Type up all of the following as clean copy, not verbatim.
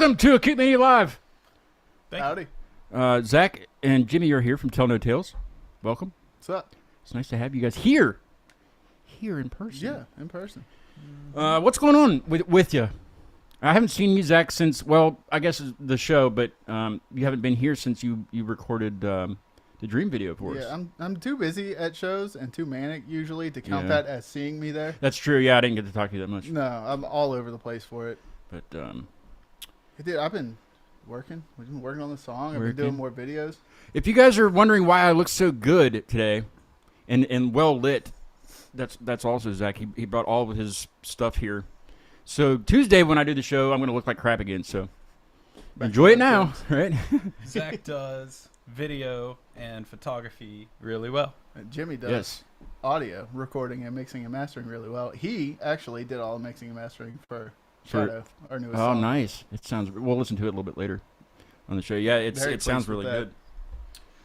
Welcome to Acute Mania Live. Howdy. Zach and Jimmy are here from Tell No Tales. Welcome. What's up? It's nice to have you guys here in person. Yeah, in person. What's going on with you? I haven't seen you, Zach, since, well, I guess the show, but you haven't been here since you recorded the Dream video for us. Yeah, I'm too busy at shows and too manic usually to count that as seeing me there. That's true. Yeah, I didn't get to talk to you that much. No, I'm all over the place for it. But Hey, dude, I've been working. We've been working on the song. I've been doing more videos. if you guys are wondering why I look so good today and well lit, that's also Zach. He brought all of his stuff here. So Tuesday when I do the show, I'm going to look like crap again. So enjoy it now, right? Zach does video and photography really well. Jimmy does audio recording and mixing and mastering really well. He actually did all the mixing and mastering for Shadow, our newest song. Oh, nice. It sounds. We'll listen to it a little bit later on the show. Yeah, it sounds really good.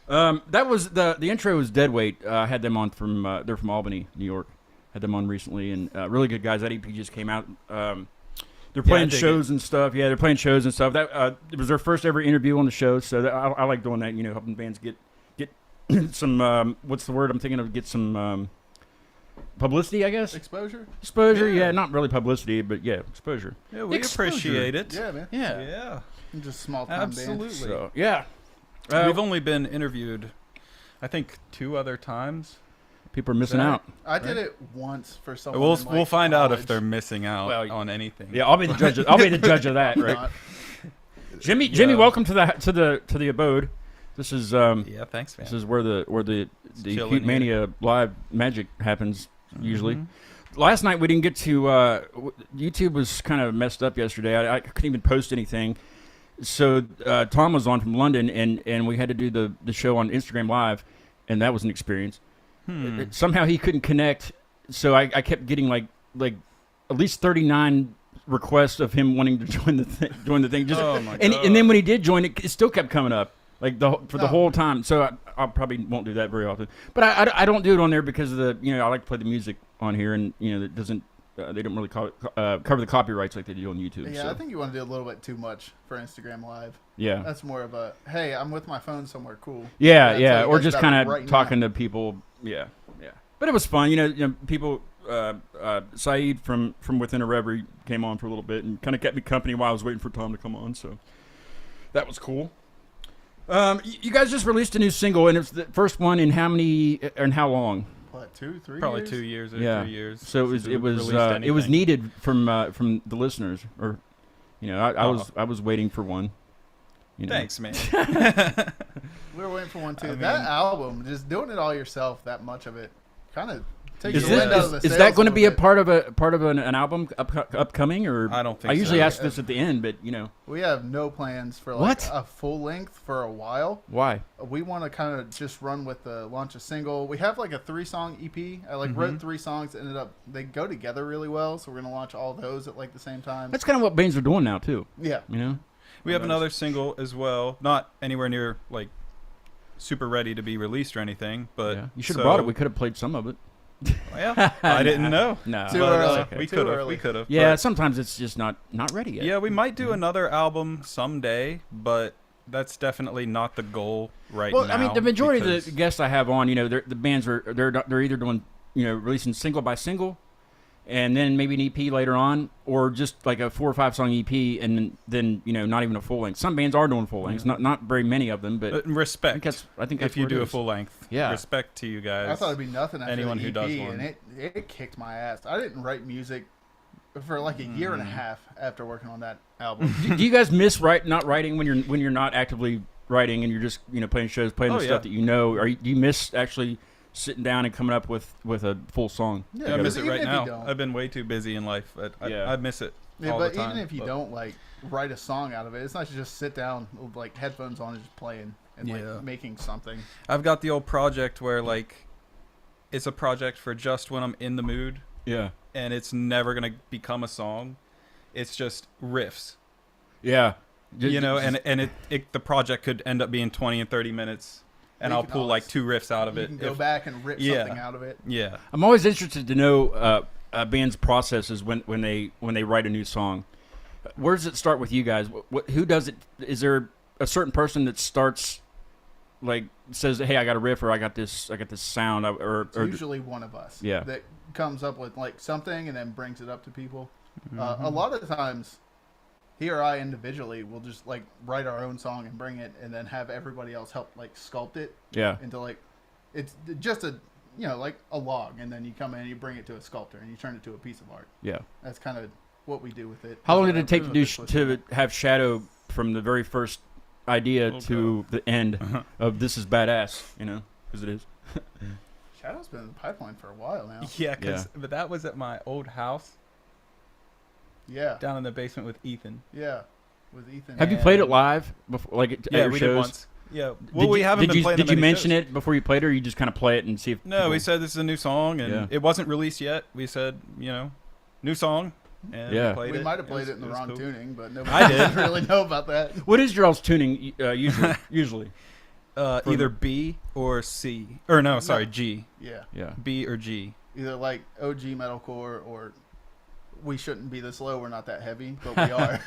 That was the intro was Deadweight. I had them on from they're from Albany, New York. Had them on recently, and really good guys. That EP just came out. They're playing shows and stuff. Yeah, they're playing shows and stuff. That it was their first ever interview on the show, so I like doing that. You know, helping bands get some what's the word I'm thinking of? Get some publicity, I guess. Exposure. Yeah, not really publicity, but yeah, exposure. Yeah, we appreciate it. Yeah, man. Yeah. Just small time Absolutely. bands. So yeah, We've only been interviewed, I think, 2 other times. people are missing out. I did it once for someone. We'll find out if college. they're missing out on anything. Yeah, I'll be the judge. I'll be the judge of that, right? Not. Jimmy, welcome to the abode. This is Yeah, thanks, man. this is where the chilling Acute Mania live magic happens usually. Last night we didn't get to YouTube was kind of messed up yesterday. I couldn't even post anything. So Tom was on from London and we had to do the show on Instagram Live, and that was an experience. Somehow he couldn't connect, so I kept getting like at least 39 requests of him wanting to join the thing. Just, Oh my and God. then when he did join it still kept coming up like the whole time. So I probably won't do that very often. But I don't do it on there because of the I like to play the music on here, and it doesn't they don't really cover the copyrights like they do on YouTube. Yeah, so. I think you want to do a little bit too much for Instagram Live. Yeah. That's more of a, hey, I'm with my phone somewhere cool. Yeah, That's yeah, how you or guys just got it kind of right talking now. to people. Yeah, yeah. But it was fun, people. Saeed from Within a Reverie came on for a little bit and kind of kept me company while I was waiting for Tom to come on. So that was cool. You guys just released a new single, and it was the first one in how long? What, 2, 3 Probably years? 2 years or Yeah. 3 years. So it was since we released it was anything. needed from the listeners, or I was waiting for one. Thanks, man. We were waiting for one too. I mean- That album, just doing it all yourself, that much of it, kind of takes Is, the wind out of the is sails that going to a be a little bit. part of an album upcoming, or I don't think I usually so. ask this at the end, but We have no plans for What? a full length for a while. why? We want to kind of just run with the launch a single. We have like a 3-song EP. I wrote 3 songs. They go together really well. So we're gonna launch all those at like the same time. That's kind of what bands are doing now too. Yeah. We have another single as well, not anywhere near like super ready to be released or anything, but Yeah. You should have brought it. We could have played some of it. Yeah, I didn't know. No. Too But, early. okay. We Too could have. early. We could have. Yeah, sometimes it's just not ready yet. Yeah, we might do another album someday, but that's definitely not the goal right now. Well, I mean, the majority of the because- guests I have on, the bands they're either doing releasing single by single, and then maybe an EP later on, or just like a 4 or 5 song EP, and then not even a full length. Some bands are doing full lengths, not very many of them, but respect. I think that's if you where it do a is. full length. Yeah. Respect to you guys. I thought it'd be nothing after Anyone the who EP, does one. and it kicked my ass. I didn't write music for like a year and a half after working on that album. do you guys miss not writing when you're not actively writing and you're just playing shows, playing the Oh, stuff yeah. that you know? Or do you miss actually sitting down and coming up with a full song? Yeah, I miss it even right if you now. don't. I've been way too busy in life. Yeah. I miss it Yeah, all but the time. even if you but- don't like write a song out of it, it's nice to just sit down with like headphones on and just playing and Yeah. like making something. I've got the old project where like it's a project for just when I'm in the mood, Yeah. and it's never gonna become a song. It's just riffs, Yeah. and the project could end up being 20 and 30 minutes, and You I'll can pull like always- 2 riffs out of You it. can go if- back and rip Yeah. something out of it. Yeah. I'm always interested to know bands' processes when they write a new song. Where does it start with you guys? Who does it? Is there a certain person that starts, like, says, "Hey, I got a riff," or I got this sound," or usually one of us. Yeah. That comes up with like something and then brings it up to people. A lot of the times, he or I individually will just like write our own song and bring it, and then have everybody else help like sculpt it. Yeah. Into like, it's just a like a log, and then you come in and you bring it to a sculptor and you turn it to a piece of art. Yeah. That's kind of what we do with it. How long did it take to have Shadow from the very first idea to the end of This Is Badass? Because it is. Shadow's been in the pipeline for a while now. Yeah, but that was at my old house. Yeah. Down in the basement with Ethan. Yeah, with Ethan. Have you played it live before, like at your we shows? did once. Yeah. Well, we haven't been playing. Did you mention shows. it before you played, or you just kind of play it and see if? No, we said this is a new song, and it wasn't released yet. We said, new song, and we played it. We might have played it in the wrong tuning, but nobody I did really know about that. What is your all's tuning usually? Either B or C, or no, sorry, G. Yeah. B or G. Either like OG metalcore or we shouldn't be this low. We're not that heavy, but we are.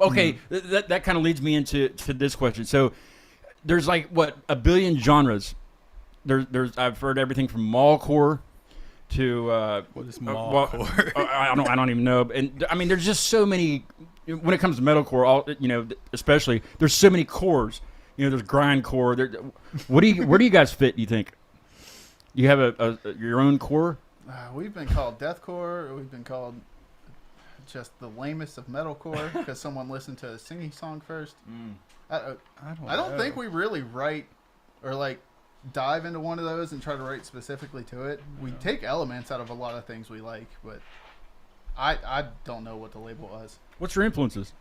Okay, that kind of leads me into this question. So there's like what, a billion genres. There's I've heard everything from mallcore to what is mallcore? I don't even know. And I mean, there's just so many when it comes to metalcore. Especially there's so many cores. There's grindcore. Where do you guys fit? Do you think you have your own core? We've been called deathcore. We've been called just the lamest of metalcore because someone listened to a singing song first. I don't think we really write or like dive into one of those and try to write specifically to it. We take elements out of a lot of things we like, but I don't know what the label was. What's your influences?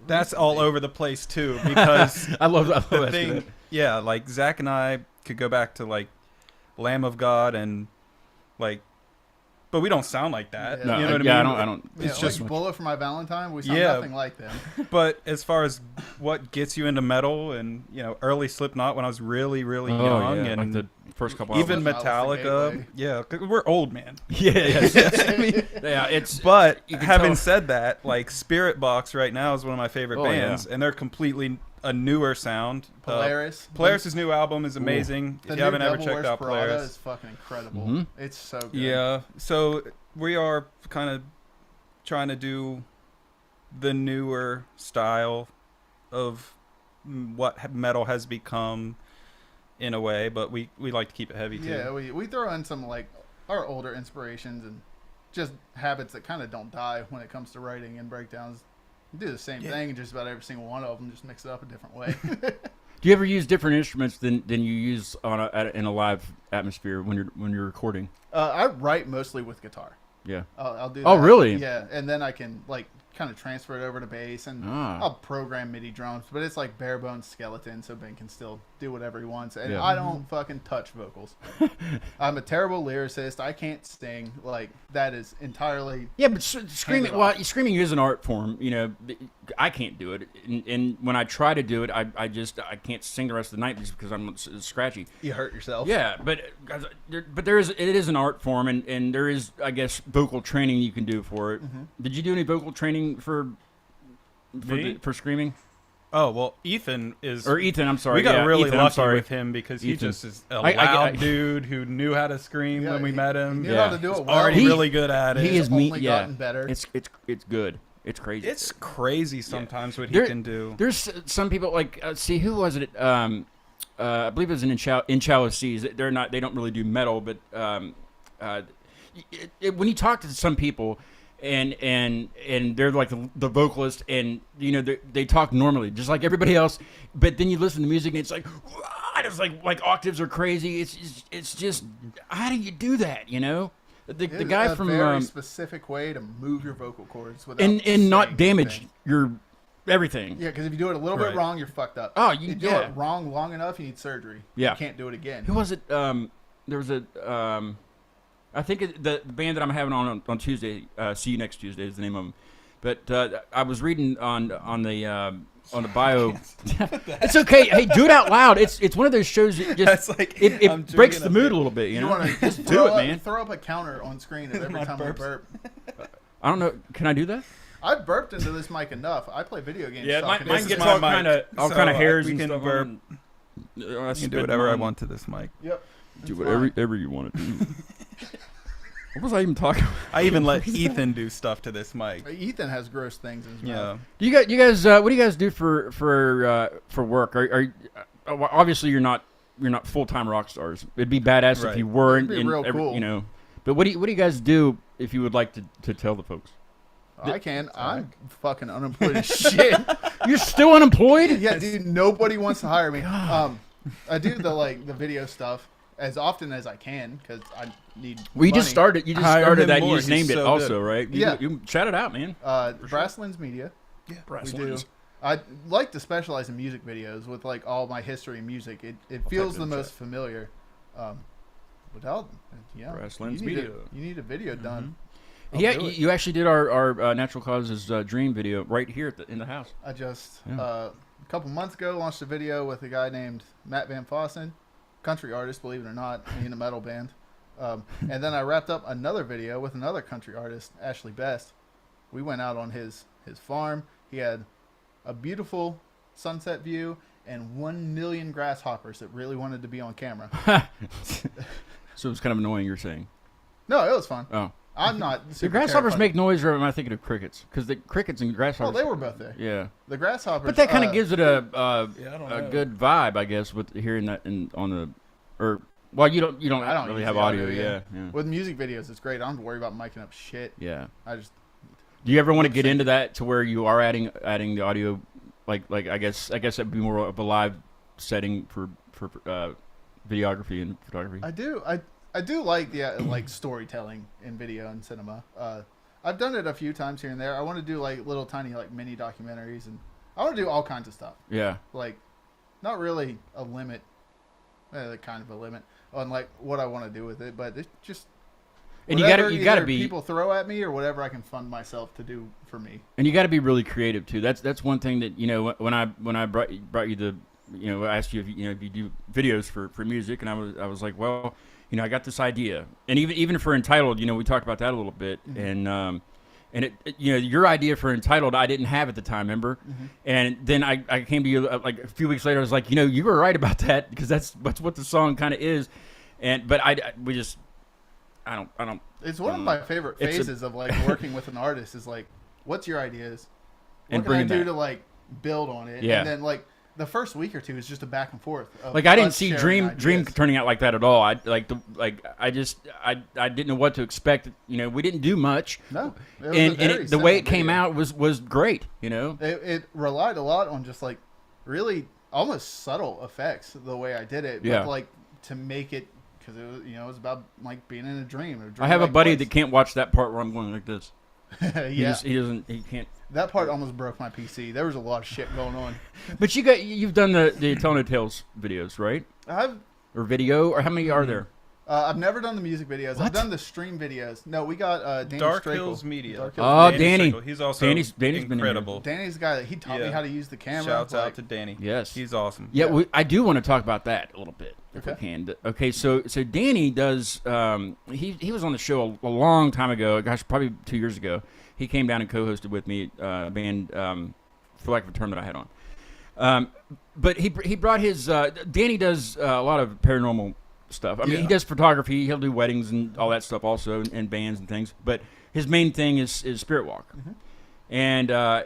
That's all over the place too, because I love the thing. Yeah, like Zach and I could go back to like Lamb of God and like, but we don't sound like that. Yeah. You know what I mean? I don't. It's just like Bullet for My Valentine. We sound Yeah. nothing like them. But as far as what gets you into metal and early Slipknot when I was really young, and like the first couple even albums. Metallica, yeah, 'cause we're old, man. Yeah. I mean, yeah, it's. But you can having tell. said that, like Spirit Box right now is one of my favorite Oh, bands, and they're completely a newer sound. Polaris. Polaris' new album is amazing. The If new you haven't ever Devil checked Wears out Prada Polaris, is fucking incredible. Mhm. It's so good. yeah. So we are kind of trying to do the newer style of what metal has become in a way, but we like to keep it heavy too. Yeah, we throw in some like our older inspirations and just habits that kind of don't die when it comes to writing and breakdowns. We do the same thing in just about every single one of them, just mix it up a different way. Do you ever use different instruments than you use in a live atmosphere when you're recording? I write mostly with guitar. Yeah. I'll do that. Oh, really? Yeah, and then I can like kind of transfer it over to bass, and I'll program MIDI drums, but it's like bare bones skeleton, so Ben can still do whatever he wants, and I don't fucking touch vocals. I'm a terrible lyricist. I can't sing. Like that is entirely But screaming. Well, screaming is an art form. I can't do it, and when I try to do it, I can't sing the rest of the night just because I'm scratchy. you hurt yourself. Yeah, but it is an art form, and there is, I guess, vocal training you can do for it. Mm-hmm. Did you do any vocal training for screaming? Oh well, Ethan is. Or Ethan, I'm sorry. We got really Ethan, lucky with him because he Ethan. just is a loud dude who knew how to scream when we met him. He knew how to do it well. Already really good at it. He is only gotten better. It's good. It's crazy. It's crazy sometimes what he can do. There's some people like who was it? I believe it was in Inchalo Seas. They don't really do metal, but when you talk to some people and they're like the vocalist, and they talk normally just like everybody else, but then you listen to music and it's like it's like octaves are crazy. It's just, how do you do that? The guy from a very specific way to move your vocal cords without and not saying damage anything. your everything. Yeah, because if you do it a little bit wrong, you're fucked up. Oh, if you do it wrong long enough, you need surgery. Yeah, you can't do it again. Who was it? There was I think the band that I'm having on Tuesday. See you next Tuesday is the name of them. But I was reading on the bio. It's okay. Hey, do it out loud. It's one of those shows that just it breaks the mood a little bit. You want to just do it, man. Throw up a counter on screen at every time I burp. I don't know. Can I do that? I burped into this mic enough. I play video games. Yeah, talking mine to gets this all mic. kind of hairs we and can stuff. burp. I You can spit do whatever I mine. want to this mic. Yep. Do It's whatever you want to do. What was I even talking about? I even let Ethan do stuff to this mic. Ethan has gross things in his Yeah. mouth. Do you guys what do you guys do for work? Are well, obviously you're not full-time rock stars. It'd be badass if Right. you were, It'd be real cool. you know. But what do you guys do if you would like to tell the folks? I can. I'm fucking unemployed as shit. You're still unemployed? Yeah, dude. Nobody wants to hire me. I do the video stuff as often as I can because I need. Well, you money. just started. You just Hire started him that. And more. you just He's named it so also, good. right? Yeah. You shout it out, man. Brasslands Media. Yeah, We do. I like to specialize in music videos with like all my history in music. It feels type it the in most chat. familiar. Without, yeah, Brasslands you need Media. You need a video done. I'll Yeah, do it. you actually did our Natural Causes Dream video right here in the house. I just Yeah. a couple months ago launched a video with a guy named Matt Van Fossen, country artist, believe it or not, in a metal band. And then I wrapped up another video with another country artist, Ashley Best. We went out on his farm. He had a beautiful sunset view and 1 million grasshoppers that really wanted to be on camera. So it's kind of annoying. You're saying? No, it was fun. Oh, I'm not. the super grasshoppers terrified. make noise, or am I thinking of crickets? Because the crickets and Well, grasshoppers. they were both there. Yeah, The grasshoppers. but that kind of gives it a Yeah, I don't a know. good vibe, I guess, with hearing that on the or. Well, you don't I don't really use have the audio. audio, Yeah, yeah. yeah. With music videos, it's great. I don't have to worry about miking up shit. Yeah. I just Do you ever want to Lip get sync. into that to where you are adding the audio, like I guess that'd be more of a live setting for videography and photography. I do like the like storytelling in video and cinema. I've done it a few times here and there. I want to do like little tiny like mini documentaries, and I want to do all kinds of stuff. Yeah. Like, not really a limit, kind of a limit on like what I want to do with it, but it's just. And you whatever gotta either be people throw at me or whatever I can fund myself to do for me. and you gotta be really creative too. That's one thing that when I brought you the I asked you if you do videos for music, and I was like, well, I got this idea, and even for Entitled, we talked about that a little bit, and it your idea for Entitled I didn't have at the time, remember? And then I came to you like a few weeks later. I was like, you were right about that, because that's what the song kind of is, but I don't. It's one of my favorite It's a- phases of like working with an artist is like, what's your ideas? What And can I bring it do back. to like build on it? Yeah. And then like the first week or two is just a back and forth. Of Like I didn't us see sharing Dream ideas. turning out like that at all. I didn't know what to expect. We didn't do much. No. It was And a very the way it simple came video. out was great. It relied a lot on just like really almost subtle effects the way I did it. But Yeah. like to make it, because it was it was about like being in a dream. I have a buddy that can't watch that part where I'm going like this. yeah. He can't. That part almost broke my PC. There was a lot of shit going on. But you've done the Tell No Tales videos, right? Or video, or how many are there? I've never done the music videos. What? I've done the stream videos. No, we got Danny Dark Strakel. Hills Media. Dark Hills Oh, Media. Danny. Strickle. He's also Danny's been in here. incredible. Danny's the guy that he taught me Yeah. how to use the camera. Shouts like, out to Danny. Yes. He's awesome. Yeah, Yeah. I do want to talk about that a little bit, if we Okay. can. Okay, so Danny does. He was on the show a long time ago. Gosh, probably 2 years ago. He came down and co-hosted with me a band, for lack of a term, that I had on. But he brought his. Danny does a lot of paranormal stuff. I mean, Yeah. he does photography. He'll do weddings and all that stuff also, and bands and things. But his main thing is Spirit Walk, and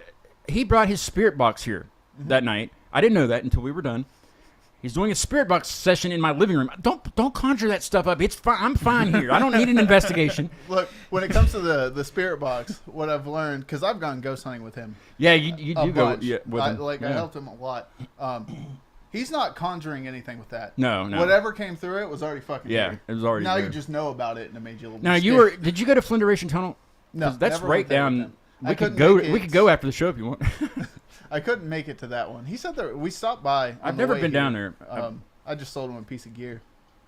he brought his Spirit Box here that night. I didn't know that until we were done. He's doing a Spirit Box session in my living room. Don't conjure that stuff up. It's fine. I'm fine here. I don't need an investigation. Look, when it comes to the spirit box, what I've learned, because I've gone ghost hunting with him. Yeah, you A do go bunch. with him. I Yeah. helped him a lot. He's not conjuring anything with that. No. Whatever came through it was already fucking Yeah, here. it was already Now there. you just know about it and it made you a little Now more you scared. did you go to Flindration Tunnel? No, 'Cause that's never right went there with down. them. I We could couldn't go. make We it. could go after the show if you want. I couldn't make it to that one. He said that we stopped by. on I've the never way been down here. there. I just sold him a piece of gear.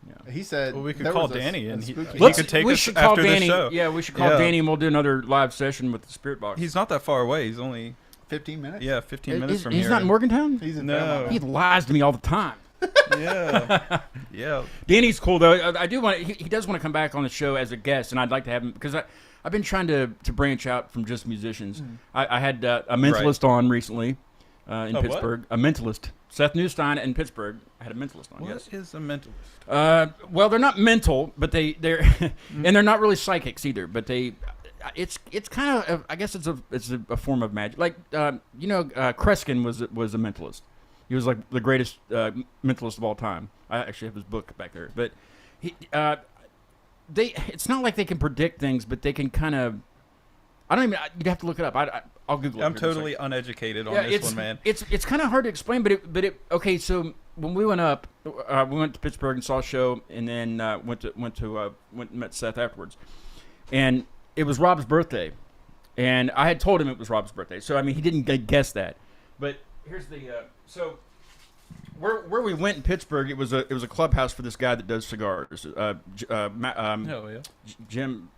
Yeah. He said. Well, we could there call was a- Danny a and he spooky- could take we us should call after the Danny. show. Yeah, we should call Yeah. Danny and we'll do another live session with the Spirit Box. He's not that far away. He's only 15 minutes. 15 minutes from he's here. not in Morgantown. He's in No. Fairmont. He lies to me all the time. Yeah. Danny's cool though. I do want. He does want to come back on the show as a guest, and I'd like to have him because I've been trying to branch out from just musicians. I had a mentalist on recently in Pittsburgh. What? A mentalist, Seth Newstein in Pittsburgh. I had a mentalist on. What is a mentalist? Well, they're not mental, but they're and they're not really psychics either. But it's kind of I guess it's a form of magic. Like Kreskin was a mentalist. He was like the greatest mentalist of all time. I actually have his book back there. But it's not like they can predict things, but they can kind of. You'd have to look it up. I'll Google it. I'm totally uneducated on this one, man. It's kind of hard to explain, but okay. So when we went up, we went to Pittsburgh and saw a show, and then went and met Seth afterwards, and it was Rob's birthday, and I had told him it was Rob's birthday. So he didn't guess that, but here's the so. Where we went in Pittsburgh, it was a clubhouse for this guy that does cigars. Jim,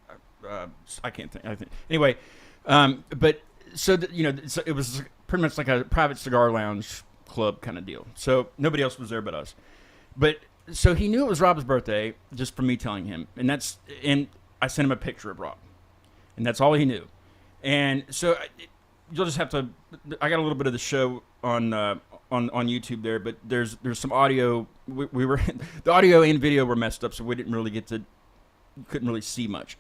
I can't think. Anyway, but so it was pretty much like a private cigar lounge club kind of deal. So nobody else was there but us. But so he knew it was Rob's birthday just from me telling him, and I sent him a picture of Rob, and that's all he knew. And so you'll just have to. I got a little bit of the show on YouTube there, but there's some audio. We were the audio and video were messed up, so we didn't really couldn't really see much.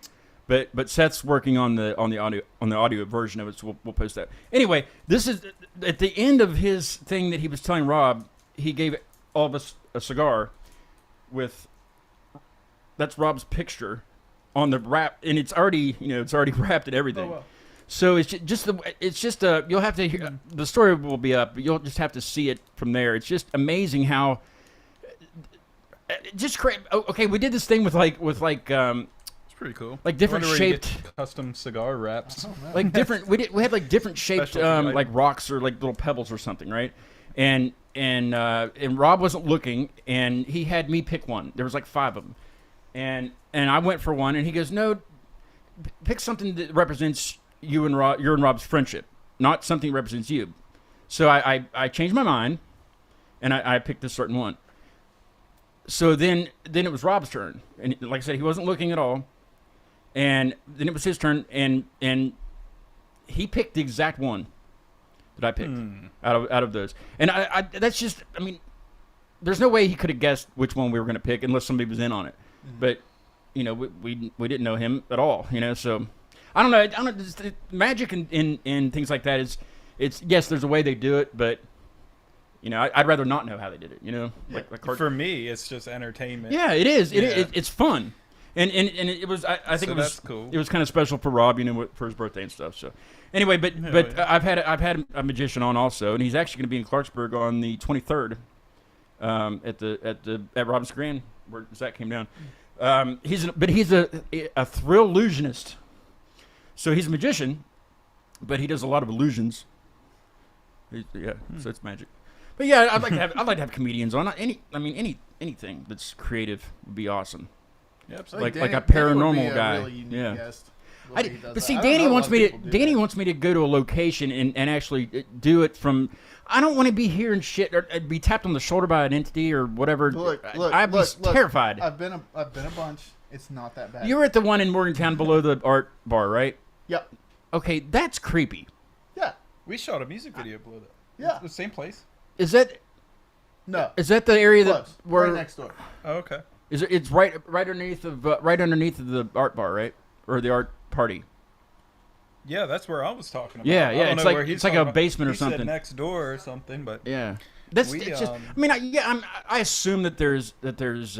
But Seth's working on the audio version of it, so we'll post that. Anyway, this is at the end of his thing that he was telling Rob. He gave all of us a cigar with that's Rob's picture on the wrap, and it's already wrapped and everything. Oh, wow. So you'll have to hear, the story will be up, but you'll just have to see it from there. It's just amazing how just okay, we did this thing with it's pretty cool. Like different shaped custom cigar wraps. Like different we had like different shaped like rocks or like little pebbles or something, right? And Rob wasn't looking, and he had me pick one. There was like 5 of them. And I went for one, and he goes, "No, pick something that represents your and Rob's friendship, not something that represents you." So I changed my mind, and I picked a certain one. So then it was Rob's turn, and like I said, he wasn't looking at all. And then it was his turn, and he picked the exact one that I picked out of those. And I that's just, there's no way he could have guessed which one we were going to pick unless somebody was in on it. But we didn't know him at all, so. I don't know. Magic and things like that it's yes, there's a way they do it, but I'd rather not know how they did it. Like for me, it's just entertainment. Yeah, it is. It's fun, and it was. I think it was cool. It was kind of special for Rob, for his birthday and stuff. So anyway, but I've had a magician on also, and he's actually going to be in Clarksburg on the 23rd, at Robin's Grand where Zach came down. He's a thrill illusionist. So he's a magician, but he does a lot of illusions. So it's magic. But yeah, I'd like to have comedians on. Anything that's creative would be awesome. Yeah, like a paranormal guy. Really unique guest. But see, Danny wants me to go to a location and actually do it from. I don't want to be hearing shit or be tapped on the shoulder by an entity or whatever. I'd be terrified. I've been a bunch. It's not that bad. You were at the one in Morgantown below the art bar, right? Yep. Okay, that's creepy. Yeah. We shot a music video below that. Yeah. The same place. Is that? No. Is that the area that where right next door? Oh, okay. It's right underneath of the art bar, right, or the art party? Yeah, that's where I was talking about. Yeah. It's like a basement or something. Said next door or something, but yeah. I assume that there's ghosts.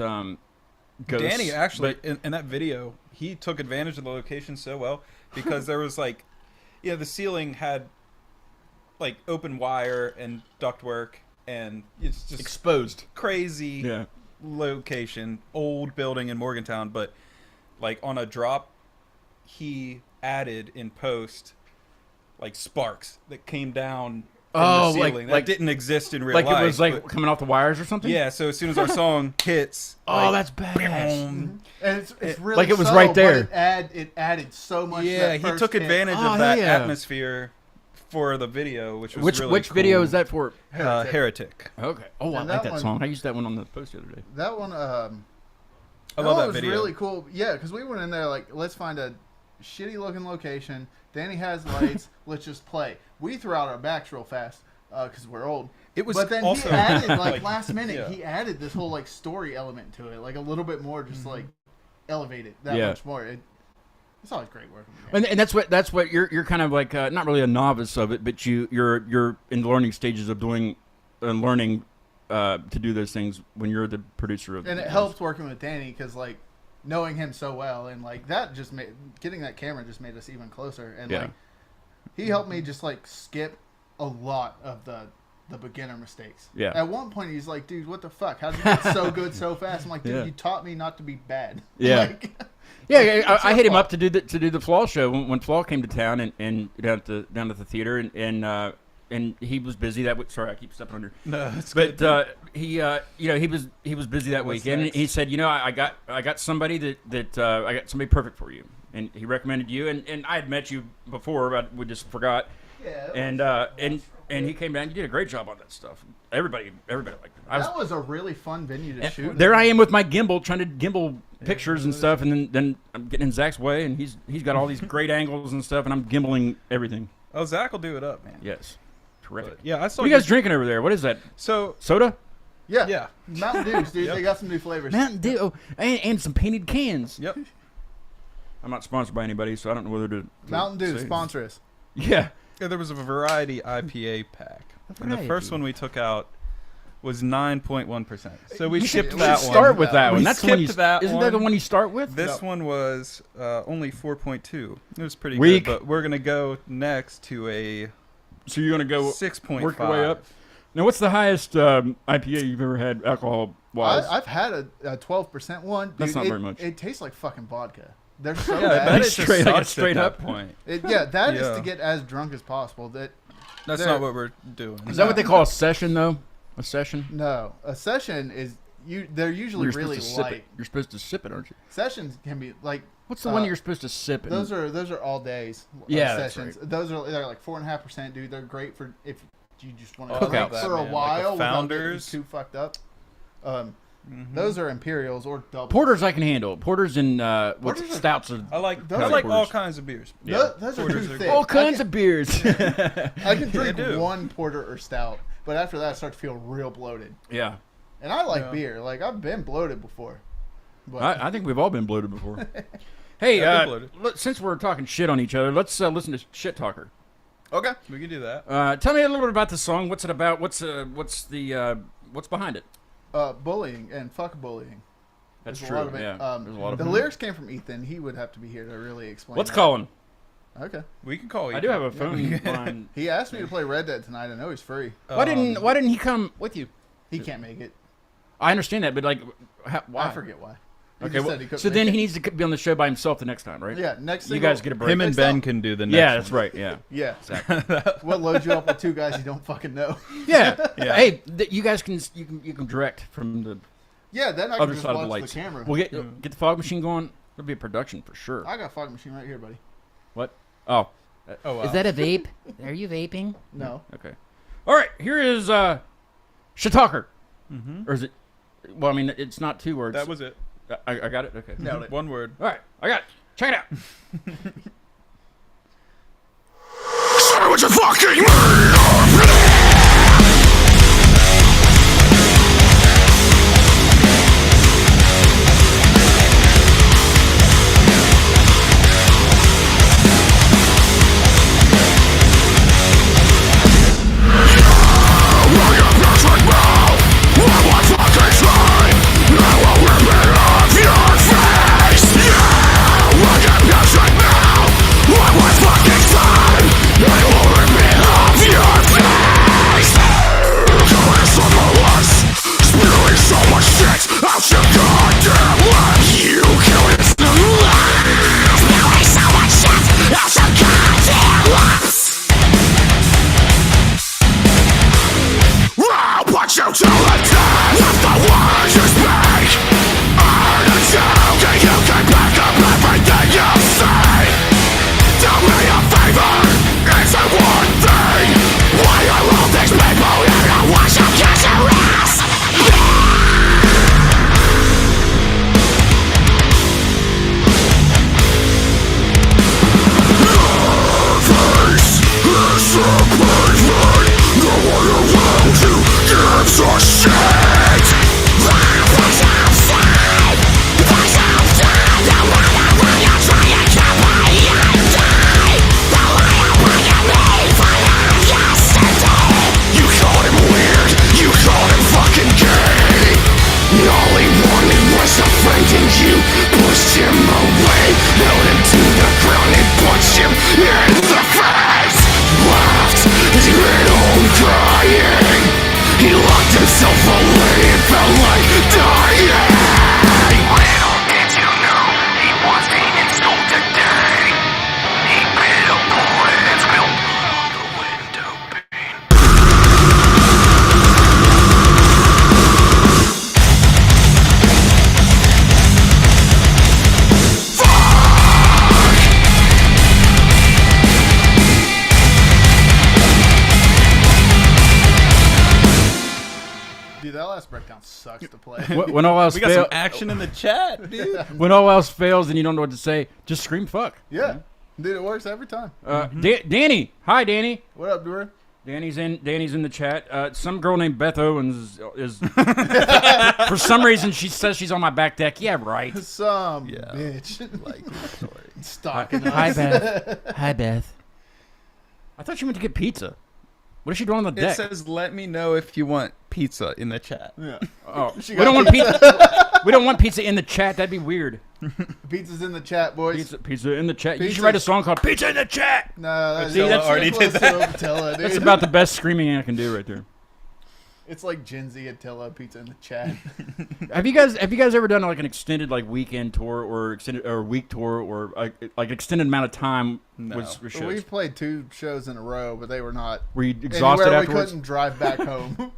Danny actually in that video, he took advantage of the location so well because there was the ceiling had like open wire and ductwork, and it's just exposed. Crazy location, old building in Morgantown, but like on a drop, he added in post like sparks that came down from the ceiling that didn't exist in real life. Like it was coming off the wires or something? Yeah, so as soon as our song hits... that's badass. And it's really like it was subtle, right there. But it added so much. Yeah, he took advantage of that atmosphere for the video, which was really which cool. video is that for? Heretic. Okay. Oh, I like that song. I used that one on the post the other day. That one, I love that video. It was really cool. Yeah, because we went in there like, let's find a shitty looking location. Danny has lights. Let's just play. We threw out our backs real fast because we're old. It was but then also he added like last minute. Yeah. He added this whole like story element to it, like a little bit more, just like elevate it that Yeah. much more. It's always great working with And that's what you're kind of like not really a novice of it, but you're in the learning stages of doing and learning to do those things when you're the producer of. And it helps working with Danny because like knowing him so well and like that just made getting that camera just made us even closer. And like he helped me just like skip a lot of the beginner mistakes. Yeah. At one point he's like, dude, what the fuck? How'd you get so good so fast? I'm like, dude, you taught me not to be bad. Yeah. Like, yeah, I hit him up to do the Flaw show when Flaw came to town and down at the theater and he was busy that week. Sorry, I keep stepping on your. No, it's but good. he was busy that weekend. And he said, I got somebody that I got somebody perfect for you, and he recommended you. And I had met you before, but we just forgot. Yeah. And he came down. You did a great job on that stuff. Everybody liked it. That was a really fun venue to shoot. There I am with my gimbal, trying to gimbal pictures and stuff, and then I'm getting in Zach's way, and he's got all these great angles and stuff, and I'm gimbaling everything. Oh, Zach will do it up, man. Yes, terrific. But, yeah, I saw. What are you guys drinking over there? What is that? So Soda? Yeah. Mountain Dews, dude. Yep. They got some new flavors. Mountain Dew, and some painted cans. Yep. I'm not sponsored by anybody, so I don't know whether to Mountain Dew, say. sponsor us. Yeah. Yeah, there was a variety IPA pack, and the first one we took out was 9.1%. So we skipped that one. Start with that one. We That's the one you. skipped that Isn't that the one you start with? This one was only 4.2. It was pretty Weak. good, but we're gonna go next to a So you're gonna go 6.5. work your way up. Now, what's the highest IPA you've ever had alcohol wise? I've had a 12% one. Dude, That's not very much. It tastes like fucking vodka. They're so Yeah, bad. but it's Straight- straight, like a sucked straight at up that point. That is Yeah. to get as drunk as possible. That's They're- not what we're doing. Is that what they call a session, though? A session? No, a session is they're usually You're really supposed to sip light. it. You're supposed to sip it, aren't you? Sessions can be like What's the one you're supposed to sip? those are all days. Yeah, that's sessions. right. They're like 4.5%, dude. They're great for if you just want Oh, to I drink love that, for a man. Like while the without getting Founders. too fucked up. Those are Imperials or doubles. Porters I can handle. Porters and Porters are- stouts are I like Those I are like all porters. kinds of beers. Yeah. Those are Porters too are thick. all kinds of beers. I can drink do. one porter or stout, but after that I start to feel real bloated. Yeah. And I like Yeah. beer. Like I've been bloated before. But I think we've all been bloated before. Hey, I've been bloated. since we're talking shit on each other, let's listen to Shit Talker. okay. We can do that. Tell me a little bit about the song. What's it about? What's behind it? Bullying and fuck bullying. That's There's true. a lot of it. Yeah. There's a lot of the it. lyrics came from Ethan. He would have to be here to really explain. Let's that. call him. Okay. We can call you. I do have a phone line. He asked me to play Red Dead tonight. I know he's free. Why didn't he come with you? He can't make it. I understand that, but like, why? I forget why. He Okay, just well, said he couldn't so make then it. he needs to be on the show by himself the next time, right? Yeah. Next. You Single, guys get a break. Him and Next Ben time. can do the next. Yeah, that's right. Yeah. Yeah. Exactly. What loads you up with two guys you don't fucking know? Yeah. Yeah. Hey, you guys can you can direct from the Yeah. Then I can other just side of the watch lights. the camera. We'll get the fog machine going. It'll be a production for sure. I got a fog machine right here, buddy. What? Oh. Oh wow. Is that a vape? Are you vaping? No. Okay. All right. Here is Shit Talker. Mhm. Or is it? Well, I mean, it's not two words. That was it. I got it. Okay. Nailed it. One word. All right. I got it. Check it out. Say what you fucking mean. What you tell the time of the words you speak. Earn a token, you can back up everything you say. Do me a favor, it's a one thing. self-belief felt like dying. Little did you know he was being installed today. He bit a bullet and spilled blood on the window pane. Dude, that last breakdown sucks to play. When all else We got some fails, action in the chat, dude. when all else fails, and you don't know what to say, just scream "fuck." Yeah. Dude, it works every time. Danny, hi, Danny. What up, Dora? Danny's in the chat. Some girl named Beth Owens is for some reason she says she's on my back deck. Yeah, right. Some Yeah. bitch. Like the story. Stalking us. Hi, Beth. Hi, Beth. I thought she went to get pizza. What is she doing on the It deck? says, "Let me know if you want pizza" in the chat. Yeah. Oh, we She don't got want pizza. We don't want pizza in the chat. That'd be weird. Pizza's in the chat, boys. Pizza in the chat. You should Pizza. write a song called "Pizza in the Chat." No, that's, See, that's- already did that. Attila, dude. That's about the best screaming I can do right there. It's like Gen Z Attila, pizza in the chat. Have you guys ever done like an extended like weekend tour or extended or week tour or like extended amount of time No. with shows? We played 2 shows in a row, but they were not Were you exhausted anywhere afterwards? we couldn't drive back home.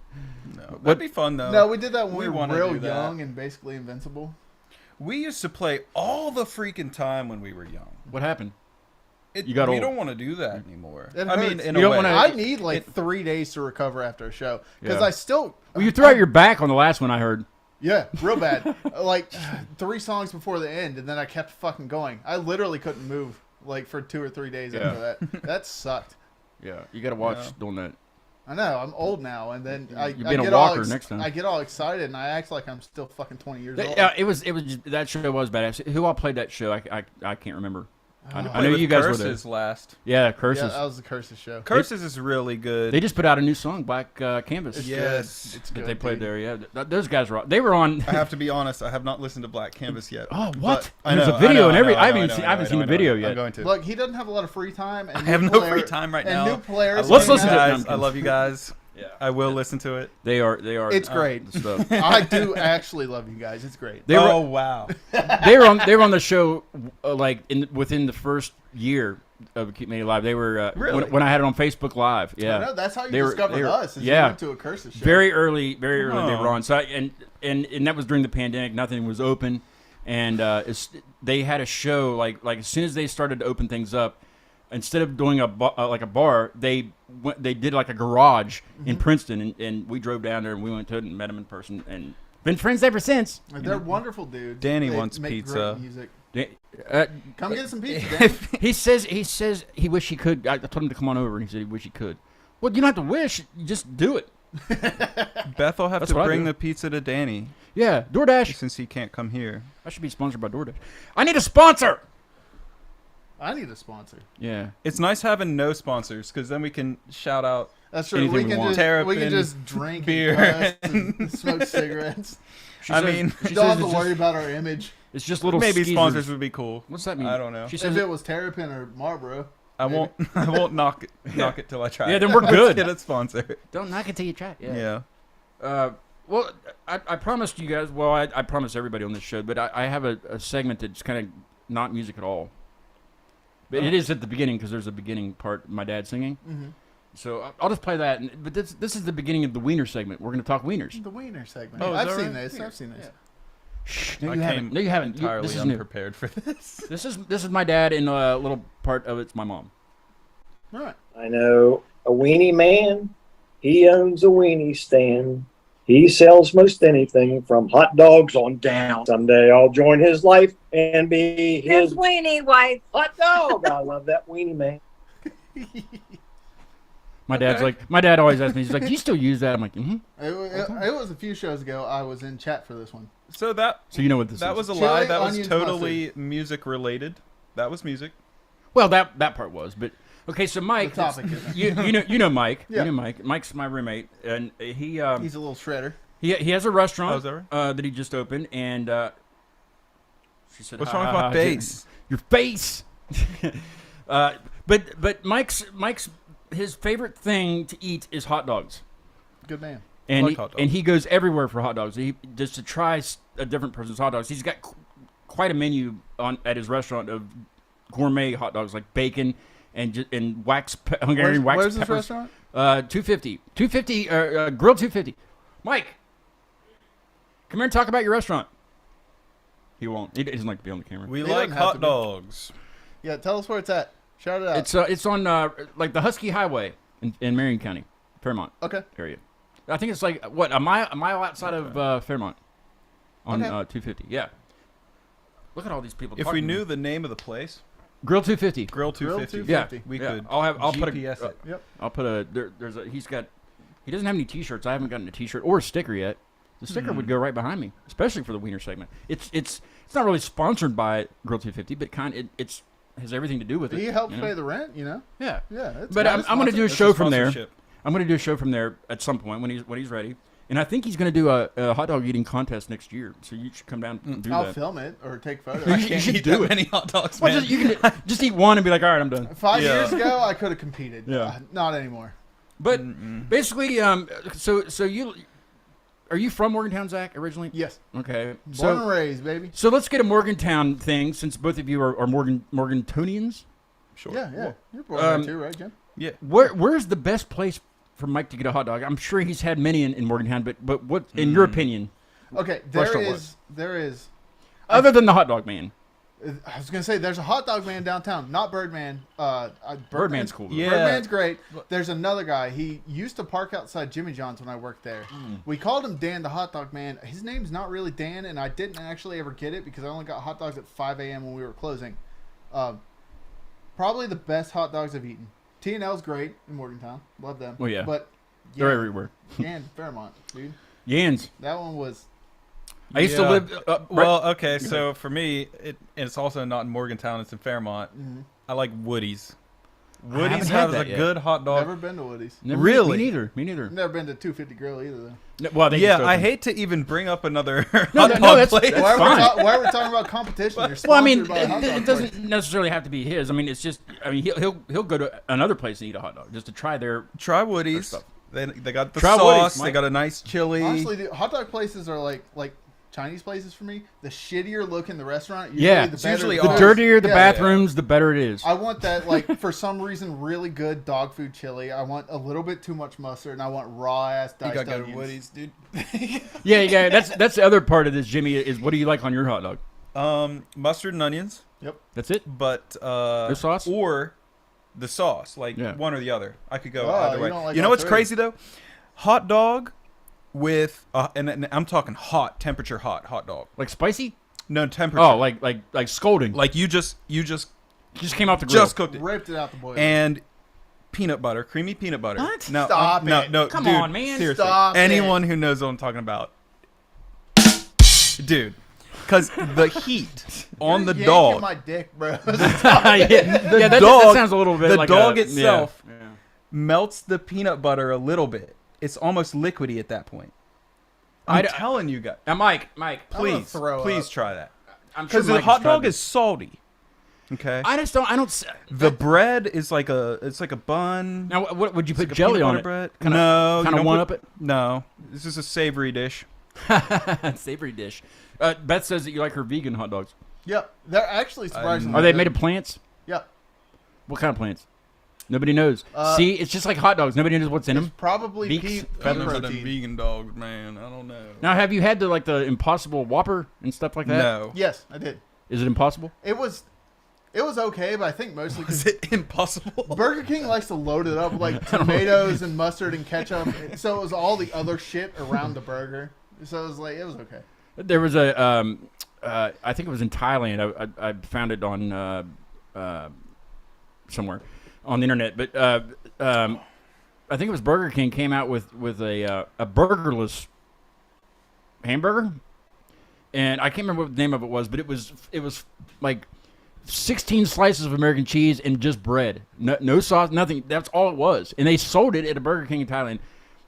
No, that'd be fun though. No, we did that when We we were wanna real do that. young and basically invincible. We used to play all the freaking time when we were young. What happened? It, You got we old. don't want to do that anymore. It I mean, hurts. in You a don't way. wanna- I need like 3 days to recover after a show because Yeah. I still. Well, you threw out your back on the last one I heard. Yeah, real bad. Like 3 songs before the end, and then I kept fucking going. I literally couldn't move like for 2 or 3 days after that. That sucked. Yeah, you got to watch Yeah. doing that. I know. I'm old now, and then I You've been a get all walker next time. I get all excited, and I act like I'm still fucking 20 years old. Yeah, it was just, that show was badass. Who all played that show? I can't remember. I Played know with you guys were there. Curses last. Yeah, Yeah, Curses. that was the Curses show. Curses is really good. They just put out a new song, Black Canvas. It's Yes. good. It's that good. they played dude. there. Yeah, those guys were. They were on. I have to be honest. I have not listened to Black Canvas yet. Oh, what? But I There's know, a video I know, and every. I I haven't know, seen. I I haven't know, seen I the know. video I'm yet. going to. Look, he doesn't have a lot of free time. And I have new no player- free time right and now. new players. Let's coming listen to out. it. guys. I love you guys. Yeah, I will listen to it. they are. It's great. the stuff. I do actually love you guys. It's great. They Oh were. wow. They were on the show like within the first year of Keep Me Alive. They were Really? when I had it on Facebook Live. Yeah, I know, that's how you They were- discovered they were- us. Is yeah. you went to a Curses show. very early they Oh. were on. So and that was during the pandemic. Nothing was open, and they had a show like as soon as they started to open things up. Instead of doing a bar, they did like a garage in Princeton, and we drove down there and we went to it and met them in person and been friends ever since. They're wonderful dudes. Danny They wants make pizza. Great music. Uh, Come get some pizza, Danny. he says he wish he could. I told him to come on over, and he said he wish he could. Well, you don't have to wish; you just do it. Beth will have That's to what I bring do. the pizza to Danny Yeah, DoorDash. since he can't come here. I should be sponsored by DoorDash. I need a sponsor. I need a sponsor. Yeah. It's nice having no sponsors because then we can shout out. That's true. Anything We we can want. just Terrapin, drink beer, beer and smoke cigarettes. She I says- mean, she Don't says have to it's worry just, about our image. it's just little maybe skeezers. sponsors would be cool. What's that mean? I don't know. She If says it was Terrapin or Marlboro. I won't knock it till I try. Yeah, it. then we're Let's good. Get a sponsor. Don't knock it till you try. Yeah. Well, I promised you guys. Well, I promised everybody on this show, but I have a segment that's kind of not music at all. But it is at the beginning because there's a beginning part. My dad singing. Mm-hmm. So I'll just play that. But this is the beginning of the Wiener segment. We're going to talk Wieners. The Wiener segment. Oh, is I've that seen right? this. I've seen this. Shh, no, I you haven't. came No, you haven't. entirely This is new. unprepared for this. This is my dad, and a little part of it's my mom. All right. I know a weenie man. He owns a weenie stand. He sells most anything from hot dogs on down. Someday I'll join his life and be his His weenie wife. hot dog. I love that weenie man. My dad's like, my dad always asks me, he's like, do you still use that? I'm like, mm-hmm. It was a few shows ago. I was in chat for this one. So that So you know what this that is. was a Chili, lie. That was onions, totally music related. That was music. Well, that part was, but okay. So Mike, The topic isn't. you know Mike. Yeah. You know Mike. Mike's my roommate, and he He's a little shredder. he has a restaurant Oh, is that right? that he just opened, and she said, What's "Ha, wrong with ha, my ha, face? Your face." But Mike's his favorite thing to eat is hot dogs. Good man. And like hot dogs. and he goes everywhere for hot dogs. He just to try a different person's hot dogs. He's got quite a menu at his restaurant of gourmet hot dogs like bacon and Hungarian wax Where's this peppers. restaurant? 250 grilled 250. Mike, come here and talk about your restaurant. He won't. He doesn't like to be on the camera. We They like don't have hot to be. dogs. Yeah, tell us where it's at. Shout it out. It's on like the Husky Highway in Marion County, Fairmont Okay. area. I think it's like what a mile outside of Fairmont on Okay. 250. Yeah. Look at all these people. If talking we to knew me. the name of the place, Grill 250. Grill Grill 250. 250. Yeah, We yeah. could. I'll put GPS a. it. Yep. I'll put a. There's a. He doesn't have any T-shirts. I haven't gotten a T-shirt or a sticker yet. The sticker would go right behind me, especially for the wiener segment. It's not really sponsored by Grill 250, but it's has everything to do with it. He helps you know? pay the rent, you know? Yeah. Yeah. It's But kinda I'm going to do a That's show a from there. sponsorship. I'm going to do a show from there at some point when he's ready. And I think he's going to do a hot dog eating contest next year. So you should come down and do I'll that. film it or take photos. You Can't should eat do that it. many hot dogs, Well, man. you can just eat one and be like, all right, I'm done. 5 Yeah. years ago, I could have competed. Yeah. Not anymore. But basically, so you are you from Morgantown, Zach, originally? Yes. Okay. Born and raised, baby. So let's get a Morgantown thing since both of you are Morgantonians. Sure. Yeah, yeah. You're born there too, right, Jim? Yeah. Where's the best place for Mike to get a hot dog? I'm sure he's had many in Morgantown, but what, in your opinion, Okay, Restaurant there is. other than the hot dog man? I was gonna say there's a hot dog man downtown, not Birdman. Birdman's cool. Yeah. Birdman's great. There's another guy. He used to park outside Jimmy John's when I worked there. We called him Dan the hot dog man. His name's not really Dan, and I didn't actually ever get it because I only got hot dogs at 5 a.m. when we were closing. Probably the best hot dogs I've eaten. T&L's great in Morgantown. Love them. Oh, yeah. But They're everywhere. Yan, Fairmont, dude. Yans. That one was. I used to Yeah. live. Well, okay, so for me, it's also not in Morgantown; it's in Fairmont. I like Woody's. Woody's haven't had has that a yet. good hot dog. Never been to Woody's. Really? Me neither. Me neither. Never been to 250 Grill either, though. No, well, they Yeah, just I opened. hate to even bring up another No, hot no, dog that's- place. that's- Why are, fine. why are we talking about competition? You're Well, I mean, sponsored by a hot dog it place. doesn't necessarily have to be his. I mean, it's just. I mean, he'll go to another place and eat a hot dog just to try their. Try Woody's. stuff. They got the Try sauce. Woody's, They Mike. got a nice chili. Honestly, dude, hot dog places are like Chinese places for me. The shittier looking the restaurant, Yeah, the it's better usually the The Oh, food. dirtier the Yeah. bathrooms, the better it is. I want that, like, for some reason, really good dog food chili. I want a little bit too much mustard, and I want raw ass you diced gotta go to onions. Woody's, dude. Yeah. That's the other part of this, Jimmy. Is what do you like on your hot dog? Mustard and onions, That's it. but The sauce? or the sauce, like Yeah. one or the other. I could go Oh, either you way. don't like You know all what's three. crazy though? Hot dog with and I'm talking hot, temperature hot dog. Like spicy? No temperature. Oh, like scolding. like you just just came off the grill. just cooked it. Ripped it out the boiler. And peanut butter, creamy peanut butter. What? No, Stop no, it. no, Come dude, on, man. Seriously, Stop anyone who knows what I'm talking about, dude, because the heat on the You're yanking dog, my dick, bro. yeah, that dog- sounds a little bit the like dog a, itself Yeah. melts the peanut butter a little bit. It's almost liquidy at that point. I'm I- telling you guys, Now, Mike, gonna please, throw please up. try that. I'm sure Because the Mike hot has tried dog this. is salty. Okay. I just don't. I don't. The bread is like a bun. Now, what would you It's put like a jelly peanut on butter it? bread. Kinda- No, you kinda don't one put- up it? No, this is a savory dish. Savory dish. Beth says that you like her vegan hot dogs. Yep. They're actually surprisingly Are they good. made of plants? Yep. What kind of plants? Nobody knows. See, it's just like hot dogs. Nobody knows what's in It's them. probably Beaks, pea feathers. protein. vegan dogs, man. I don't know. Now, have you had the Impossible Whopper and stuff like that? No. Yes, I did. Is it impossible? It was okay, but I think mostly Is because it impossible? Burger King likes to load it up with like tomatoes and mustard and ketchup. So it was all the other shit around the burger. So it was okay. There was a, I think it was in Thailand. I found it on somewhere on the internet, but I think it was Burger King came out with a burgerless hamburger, and I can't remember what the name of it was, but it was like 16 slices of American cheese and just bread, no sauce, nothing. That's all it was, and they sold it at a Burger King in Thailand.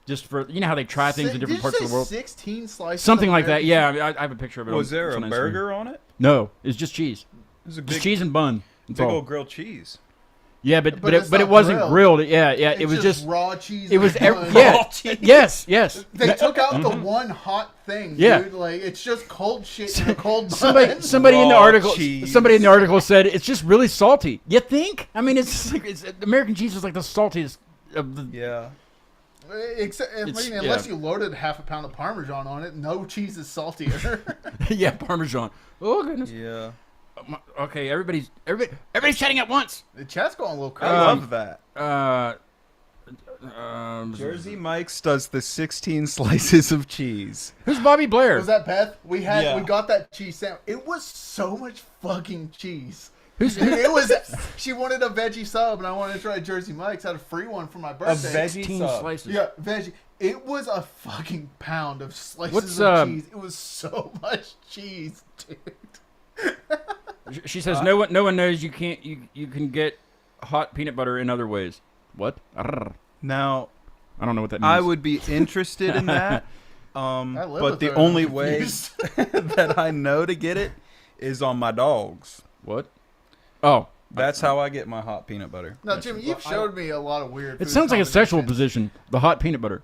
Just for how they try things in different parts of the world. 16 slices. Something of like that. American Yeah, I have a picture of it. Was there it's a on Instagram. burger on it? No, it's just cheese. It was a Just big, cheese and bun. That's big all. old grilled cheese. Yeah, but it's it not wasn't grilled. Yeah, It's it was just raw cheese. it was and bun. yes. They took out the one hot thing, Yeah. dude. Like it's just cold shit in a cold bun. Somebody in the Raw article cheese. somebody in the article said it's just really salty. You think? I mean, American cheese is like the saltiest of the. Yeah. Except, unless you loaded half a pound of Parmesan on it, no cheese is saltier. Yeah, Parmesan. Oh goodness. Yeah. Okay, everybody's chatting at once. The chat's going a little crazy. I love that. Jersey. Jersey Mike's does the 16 slices of cheese. Who's Bobby Blair? Was that Beth? We Yeah. got that cheese sandwich. It was so much fucking cheese. Who's Dude, it was. She wanted a veggie sub, and I wanted to try Jersey Mike's. I had a free one for my birthday. veggie 16 sub. slices. Yeah, veggie. It was a fucking pound of slices What's, of cheese. It was so much cheese, dude. She says no one knows you can get hot peanut butter in other ways. What? I Now, don't know what that means. I would be interested in that. live But with the her, and only I'm way confused. that I know to get it is on my dogs. What? Oh, That's how I get my hot peanut butter. Now, Jimmy, you've showed me a lot of weird. it food sounds like a sexual combinations. position. The hot peanut butter.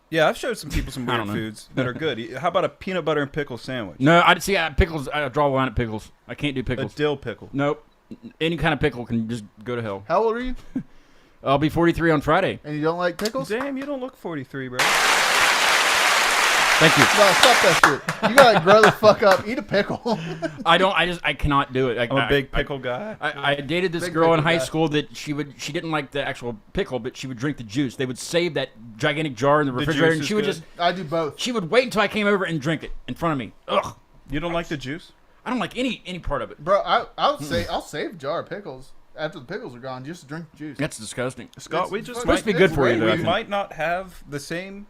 Yeah, I've showed some people some I weird don't know. foods that are good. How about a peanut butter and pickle sandwich? No, I see. Pickles. I draw a line at pickles. I can't do A pickles. dill pickle. Nope. Any kind of pickle can just go to hell. How old are you? I'll be 43 on Friday. And you don't like pickles? Damn, you don't look 43, bro. Thank you. No, stop that shit. You gotta grow the fuck up. Eat a pickle. I cannot do it. I'm a big pickle guy. I dated this Big girl in pickle high guy. school that she didn't like the actual pickle, but she would drink the juice. They would save that gigantic jar in the refrigerator, juice and is she would good. just I do both. she would wait until I came over and drink it in front of me. Ugh, You don't like the juice? I don't like any part of it. Bro, I'll save a jar of pickles after the pickles are gone. Just drink the juice. That's disgusting. Scott, It's we just supposed to be good for you, though, I We think. might not have the same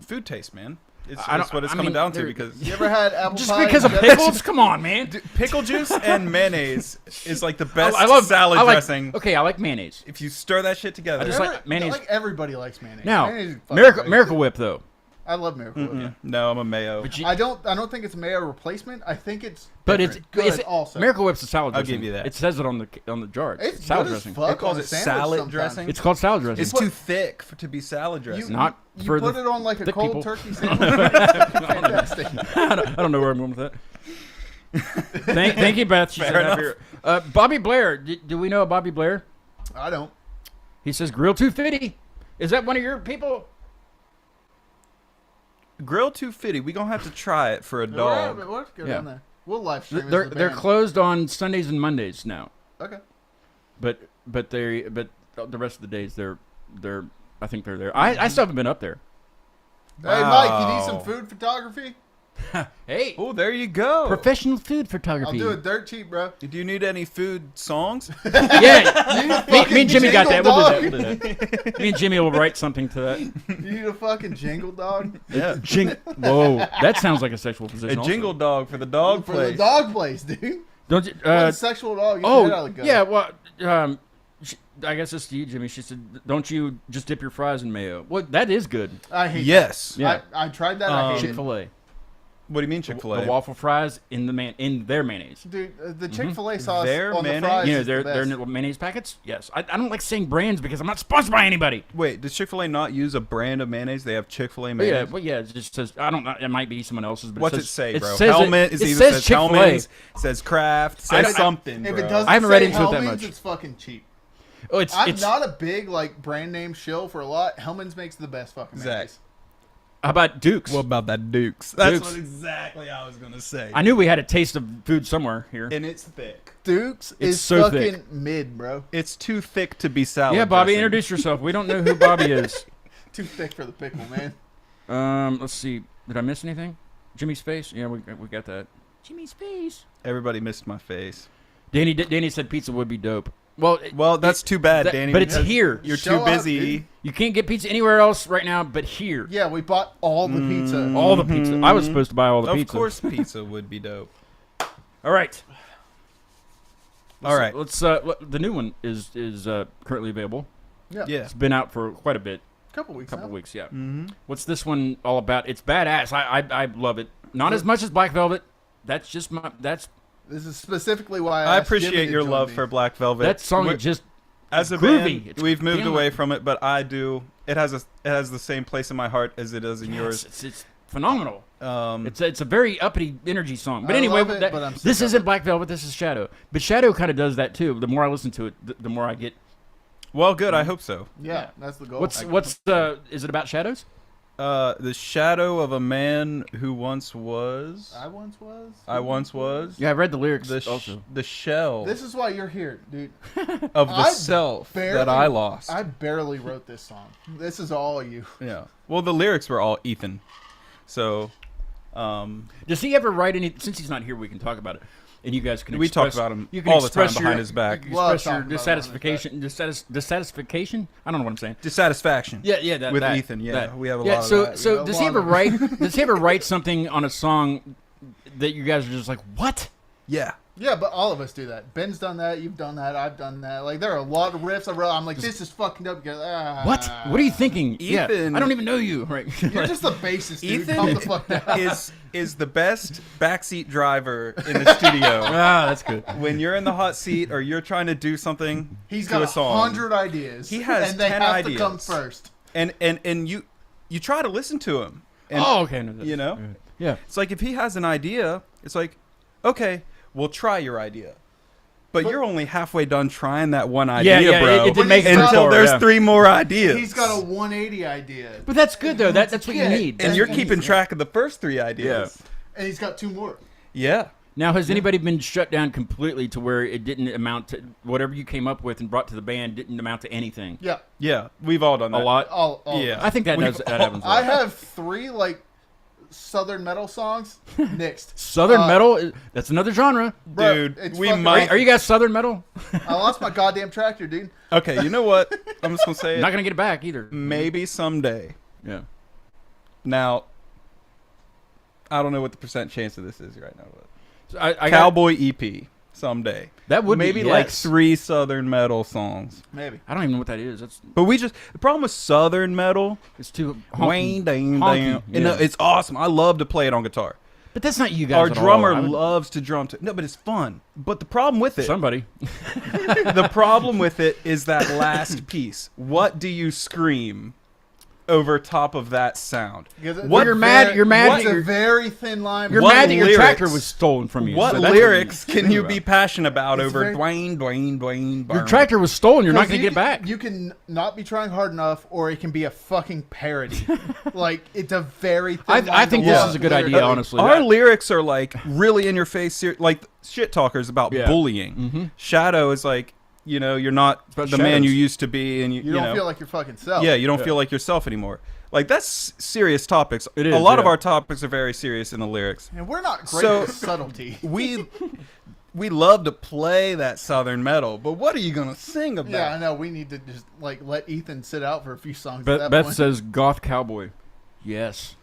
food taste, man. It's I don't- what it's I coming mean, down to there- because You ever had apple Just pie because of and pickles? Come on, man. pickle juice and mayonnaise is like the best I love salad I like- dressing. Okay, I like mayonnaise. If you stir that shit together, I just Every- like mayonnaise. Like everybody likes mayonnaise. Now, Mayonnaise is fucking Miracle great. Whip though. I love Miracle Whip. Mm-mm. No, I'm a mayo. But, you, I don't think it's a mayo replacement. I think it's but it's different. good it's also. Miracle Whip's a salad I'll dressing. give you that. It says it on the jar. It's salad good as dressing. fuck It calls on a it sandwich salad sometimes. dressing? It's called salad dressing. It's too thick to be salad You, dressing. Not you for put the it on like a thick cold people. turkey sandwich. Fantastic. I don't know where I'm going with that. Thank you, Beth. She Fair said enough. happy- Bobby Blair. Do we know a Bobby Blair? I don't. He says Grill 250. Is that one of your people? Grill 250. We gonna have to try it for a All dog. right, let's go Yeah. down there. We'll live stream. as They're the they're band. closed on Sundays and Mondays now. Okay. But the rest of the days they're I think they're there. I still haven't been up there. Hey, Mike, you need some Wow. food photography? Hey, Oh, there you go. professional food I'll photography. do it dirt cheap, bro. Do you need any food songs? Yeah, me fucking and Jimmy got that. jingle We'll do that. Me and Jimmy will write something to that. You need a fucking jingle dog Yeah. Whoa, that sounds like a sexual A position. jingle also. dog for the dog for place. the dog place, dude. Don't you? One sexual dog. Get your head out of the gutter. yeah. Well, I guess it's to you, Jimmy. She said, "Don't you just dip your fries in mayo?" Well, that is good. I hate. Yes. That. Yeah. I tried that. I hate it. Chick-fil-A. What do you mean Chick-fil-A? The waffle fries in their mayonnaise. Dude, the Chick-fil-A sauce Their on mayonnaise? the fries You know, is their the best. little mayonnaise packets. Yes, I don't like saying brands because I'm not sponsored by anybody. Wait, does Chick-fil-A not use a brand of mayonnaise? They have Chick-fil-A But yeah, mayonnaise. but yeah, it just says I don't know. It might be someone else's. But What's it it says, say, bro? says Helmet? It It either says says Chick-fil-A. Hellman's, says Kraft, says don't- something, If bro. it doesn't I haven't say read into it that Hellman's, much. it's fucking cheap. Oh, it's I'm not a big like brand name shill for a lot. Hellman's makes the best fucking Zach. mayonnaise. How about Dukes? What about that Dukes? That's Dukes. what exactly I was gonna say. I knew we had a taste of food somewhere here. And it's thick. Dukes It's is so fucking thick. mid, bro. It's too thick to be salad. Yeah, Bobby, dressing. introduce yourself. We don't know who Bobby is. Too thick for the pickle, man. Let's see. Did I miss anything? Jimmy's face? Yeah, we got that. Jimmy's face. Everybody missed my face. Danny said pizza would be dope. Well, Well, that's too bad, that- Danny. but it's because here. You're Show too up, busy. dude. You can't get pizza anywhere else right now but here. Yeah, we bought all the pizza. All the pizza. I was supposed to buy all the Of pizza. course, pizza would be dope. All right. All right. Let's. The new one is currently available. Yeah, Yeah. It's been out for quite a bit, couple weeks. couple now. weeks. Yeah. Mm-hmm. What's this one all about? It's badass. I love it. Not as much as Black Velvet. That's just my. This is specifically why I asked Jimmy appreciate to your join love me. for Black Velvet. That song. We're- It just. As a groovy. band, It's we've moved damn away like- from it, but I do. It has the same place in my heart as it does in yours. It's phenomenal. Um, It's a very uppity energy song. But I anyway, love it, but I'm sick this of isn't it. Black Velvet. This is Shadow. But Shadow kind of does that too. The more I listen to it, the more I get. well, good. I hope so. Yeah, that's the goal. What's is it about shadows? The shadow of a man who once was. I once was. I once was. Yeah, I read the lyrics The also. the shell This is why you're here, dude. of the I self barely- that I lost. I barely wrote this song. This is all you. Yeah. Well, the lyrics were all Ethan. So, Does he ever write any? Since he's not here, we can talk about it, and you guys can. We talk express, about him you can all the time express behind your- his back. You can Love express your talking about it behind dissatisfaction. Dissatisfaction. I don't know what I'm saying. dissatisfaction. Yeah, that With that, Ethan, yeah, that. we have a yeah, lot of so, that. So have does a he lot ever of it. write? Does he ever write something on a song that you guys are just like, what? Yeah. Yeah, but all of us do that. Ben's done that. You've done that. I've done that. Like there are a lot of riffs. I'm like, this is fucking dope. Because, What? What are you thinking? Ethan- Yeah, I don't even know you. Right? You're just the bassist, dude. Calm the fuck Ethan down. is the best backseat driver in the studio. Ah, that's good. When you're in the hot seat or you're trying to do something He's to got a song, 100 ideas. He has and they 10 have ideas. to come first. and you try to listen to him. And, Oh, okay. No, that's- you know? Yeah. It's like if he has an idea, it's like, okay, we'll try your idea. But you're only halfway done trying that one idea, yeah, bro. it didn't make it until far, there's yeah. 3 more ideas. He's got a 180 idea. But that's good though. That's what you Yeah. need. and That's you're what you keeping need. track of the first 3 ideas. And he's got 2 more. Yeah. Now, has anybody been shut down completely to where it didn't amount to whatever you came up with and brought to the band didn't amount to anything? Yeah. Yeah. We've all done that. A lot. All Yeah. I think that We've that happens. A I lot. have 3 like Southern metal songs mixed. Southern metal. That's another genre. Bro, Dude, it's we fucking might- awesome. Are you guys Southern metal? I lost my goddamn tractor, dude. Okay, you know what? I'm just going to say it. Not gonna get it back either. Maybe someday. Yeah. Now, I don't know what the percent chance of this is right now. But So I got, Cowboy EP someday. that would Maybe be, like yes. 3 Southern metal songs. Maybe. I don't even know what that is. That's But the problem with Southern metal, it's too Wayne, honky. dang, Honky, dang. And, yeah. it's awesome. I love to play it on guitar. But that's not you guys. Our at all. drummer I would- loves to drum. No, but it's fun. But the problem with it, somebody. the problem with it is that last piece. What do you scream over top of that sound? What you're mad? You're mad. It's that a your- very thin line. You're What mad that your lyrics- tractor was stolen from you. What So that's lyrics you can think you about. be passionate about It's over very- Dwayne? Your tractor was stolen. You're not going to you get back. You can not be trying hard enough, or it can be a fucking parody. Like it's a very thin line I think to this walk is a good idea, lyrically. honestly. Our lyrics are like really in your face, like shit talkers about Yeah. bullying. Mm-hmm. Shadow is like, you're not the about man you shadows. used to be, and You don't know, feel like your fucking self. yeah, you don't feel like yourself anymore. Like that's serious topics. It is, a lot of yeah. our topics are very serious in the lyrics. And we're not great So- with subtlety. We love to play that Southern metal, but what are you gonna sing about? Yeah, I know. We need to just like let Ethan sit out for a few songs. at that Beth point. says goth cowboy. Yes.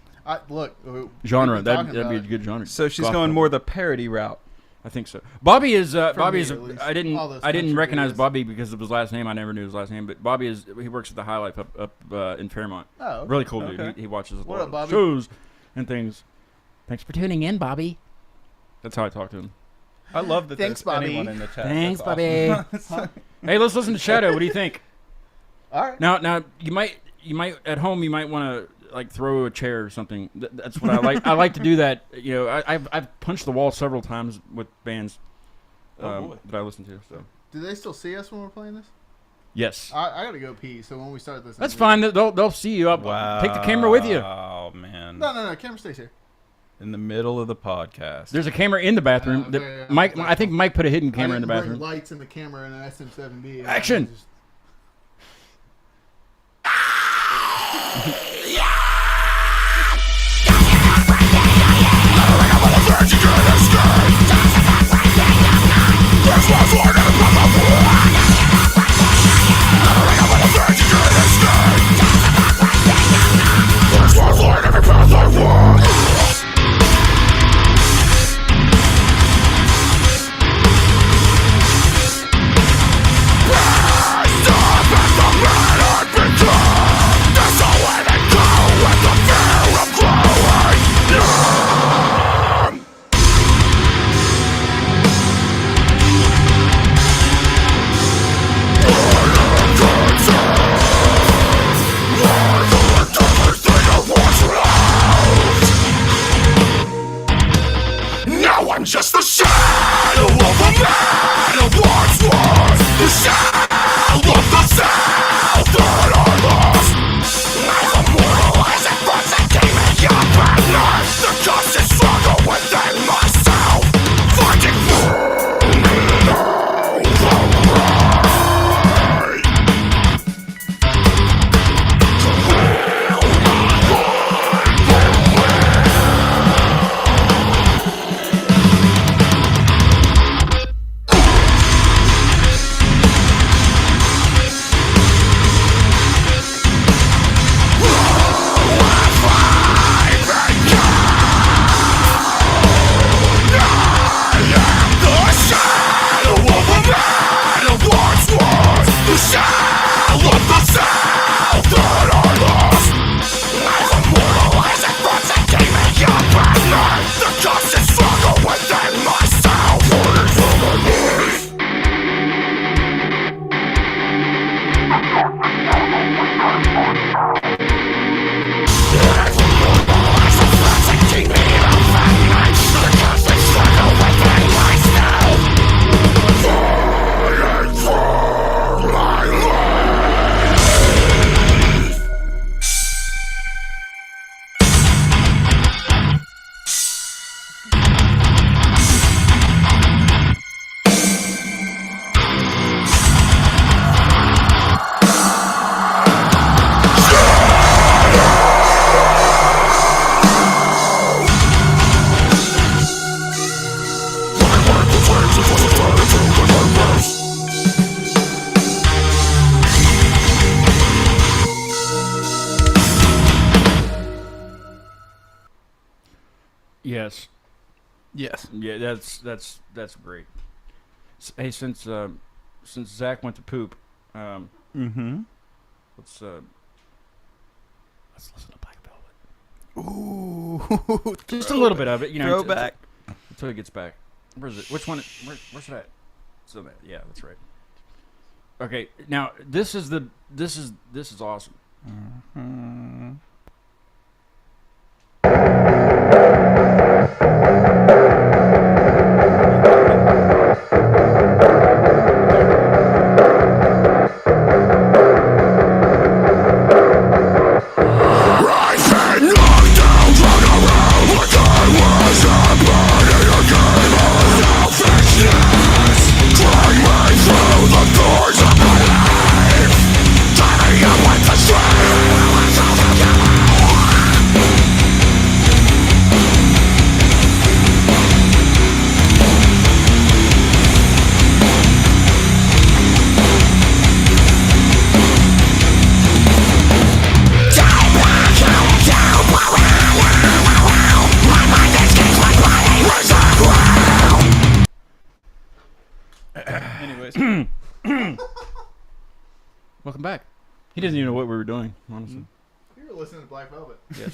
Look, Genre. we've been talking That'd be a about it. good genre. So she's Goth going cowboy. more the parody route. I think so. Bobby is. me, Bobby is. at least. I didn't. All those I didn't country recognize videos. Bobby because of his last name. I never knew his last name. But Bobby is. He works at the High Life up in Fairmont. Oh, okay. Really cool dude. Okay. He watches a What lot up, of Bobby? shows and things. Thanks for tuning in, Bobby. That's how I talk to him. I love that Thanks, there's Bobby. anyone in the chat. Thanks, That's awesome. Bobby. Hey, let's listen to Shadow. What do you think? All right. Now you might at home you might want to like throw a chair or something. That's what I like. I like to do that. I've punched the wall several times with bands boy. that I listen to. So Do they still see us when we're playing this? yes, I gotta go pee. So when we start this, that's fine. They'll see you. Wow. Take the camera with you. Oh man. No. Camera stays here. In the middle of the podcast. There's a camera in the bathroom. That yeah. Mike, I think Mike put a hidden I camera in the didn't bring bathroom. lights and the camera and an SM7B. and Action! I just- That's all just the shadow of a man who once was. The shadow of the south that I lost. As immortal as it was, it gave me up at night. The constant struggle within myself, fighting for me now the right. Yes. Yes. Yeah, that's great. Hey, since Zach went to poop, Mm-hmm. let's listen to Black Velvet. Ooh. Just a little bit of it, you know. Throwback. Until he gets back. Where's it? Which one? Where's it at? So that, yeah, that's right. Okay, now this is awesome. Mm-hmm. Anyways. Welcome back. He doesn't even know what we were doing, honestly. You were listening to Black Velvet. Yes.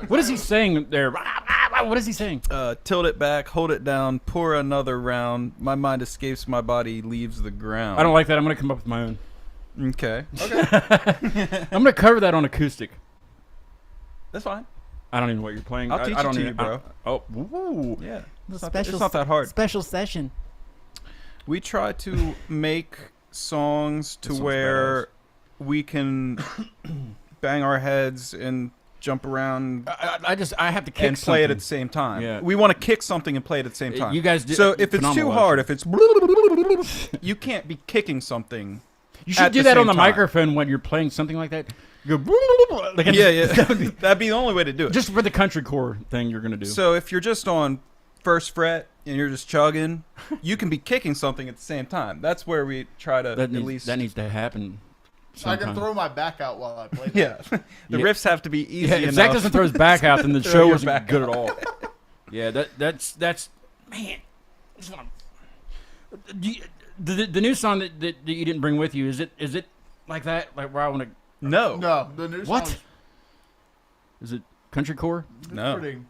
What is he saying there? What is he saying? Tilt it back, hold it down, pour another round. My mind escapes, my body leaves the ground. I don't like that. I'm going to come up with my own. Okay. I'm going to cover that on acoustic. That's fine. I don't even know what you're playing. I'll teach I don't it to even, you, bro. Ooh. Yeah. It's Special, not that hard. Special session. We try to make songs to That sounds where we can bang our heads and jump around I have to kick and play it something. at the same time. Yeah. We want to kick something and play it at the same time. You guys did. So if it's too phenomenal hard, effort. if it's you can't be kicking something. You should at do the that on same the time. microphone when you're playing something like that. You go like Yeah. That'd be the only way to do it. just for the country core thing you're gonna do. So if you're just on first fret and you're just chugging, you can be kicking something at the same time. That's where we try to that at least. needs to happen. I can sometime. throw my back out while I play that. Yeah, the Yeah. riffs have to be easy Yeah, enough. if Zach doesn't throw his back out, then the Throw show your wasn't back good out. at all. Yeah, that's man. That's what the new song that you didn't bring with you is it like that? Like where I want to? No, No, the new What? song's Is it country core? No. pretty.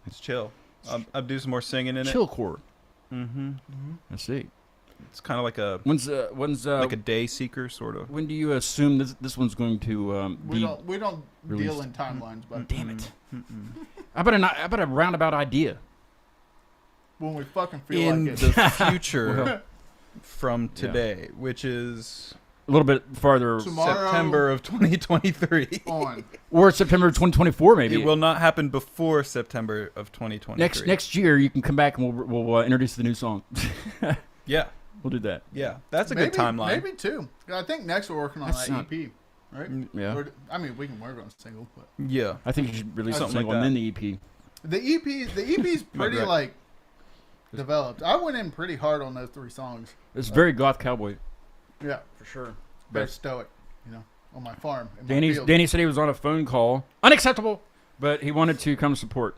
it's chill. I'll do some more singing in Chill core. it. Mm-hmm. I see. It's kind of like a When's like a day seeker sort of. when do you assume this one's going to We be? don't deal released. in timelines, but Damn it! How about a roundabout idea? when we fucking feel in like it. the future from today, which is a little bit farther. Tomorrow September of 2023. on. Or September of 2024, maybe. It will not happen before September of 2023. Next year, you can come back and we'll introduce the new song. Yeah. We'll do that. Yeah. That's a good timeline. Maybe two. I think next we're working on That's that not- EP, right? Yeah. Or, I mean, we can work on a single, but Yeah. I think you should release Something something like and then the EP. the EP's pretty Right. like developed. I went in pretty hard on those 3 songs. It's very goth cowboy. Yeah, For sure. very stoic, on my farm. In my field. Danny said he was on a phone call. Unacceptable. But he wanted to come support.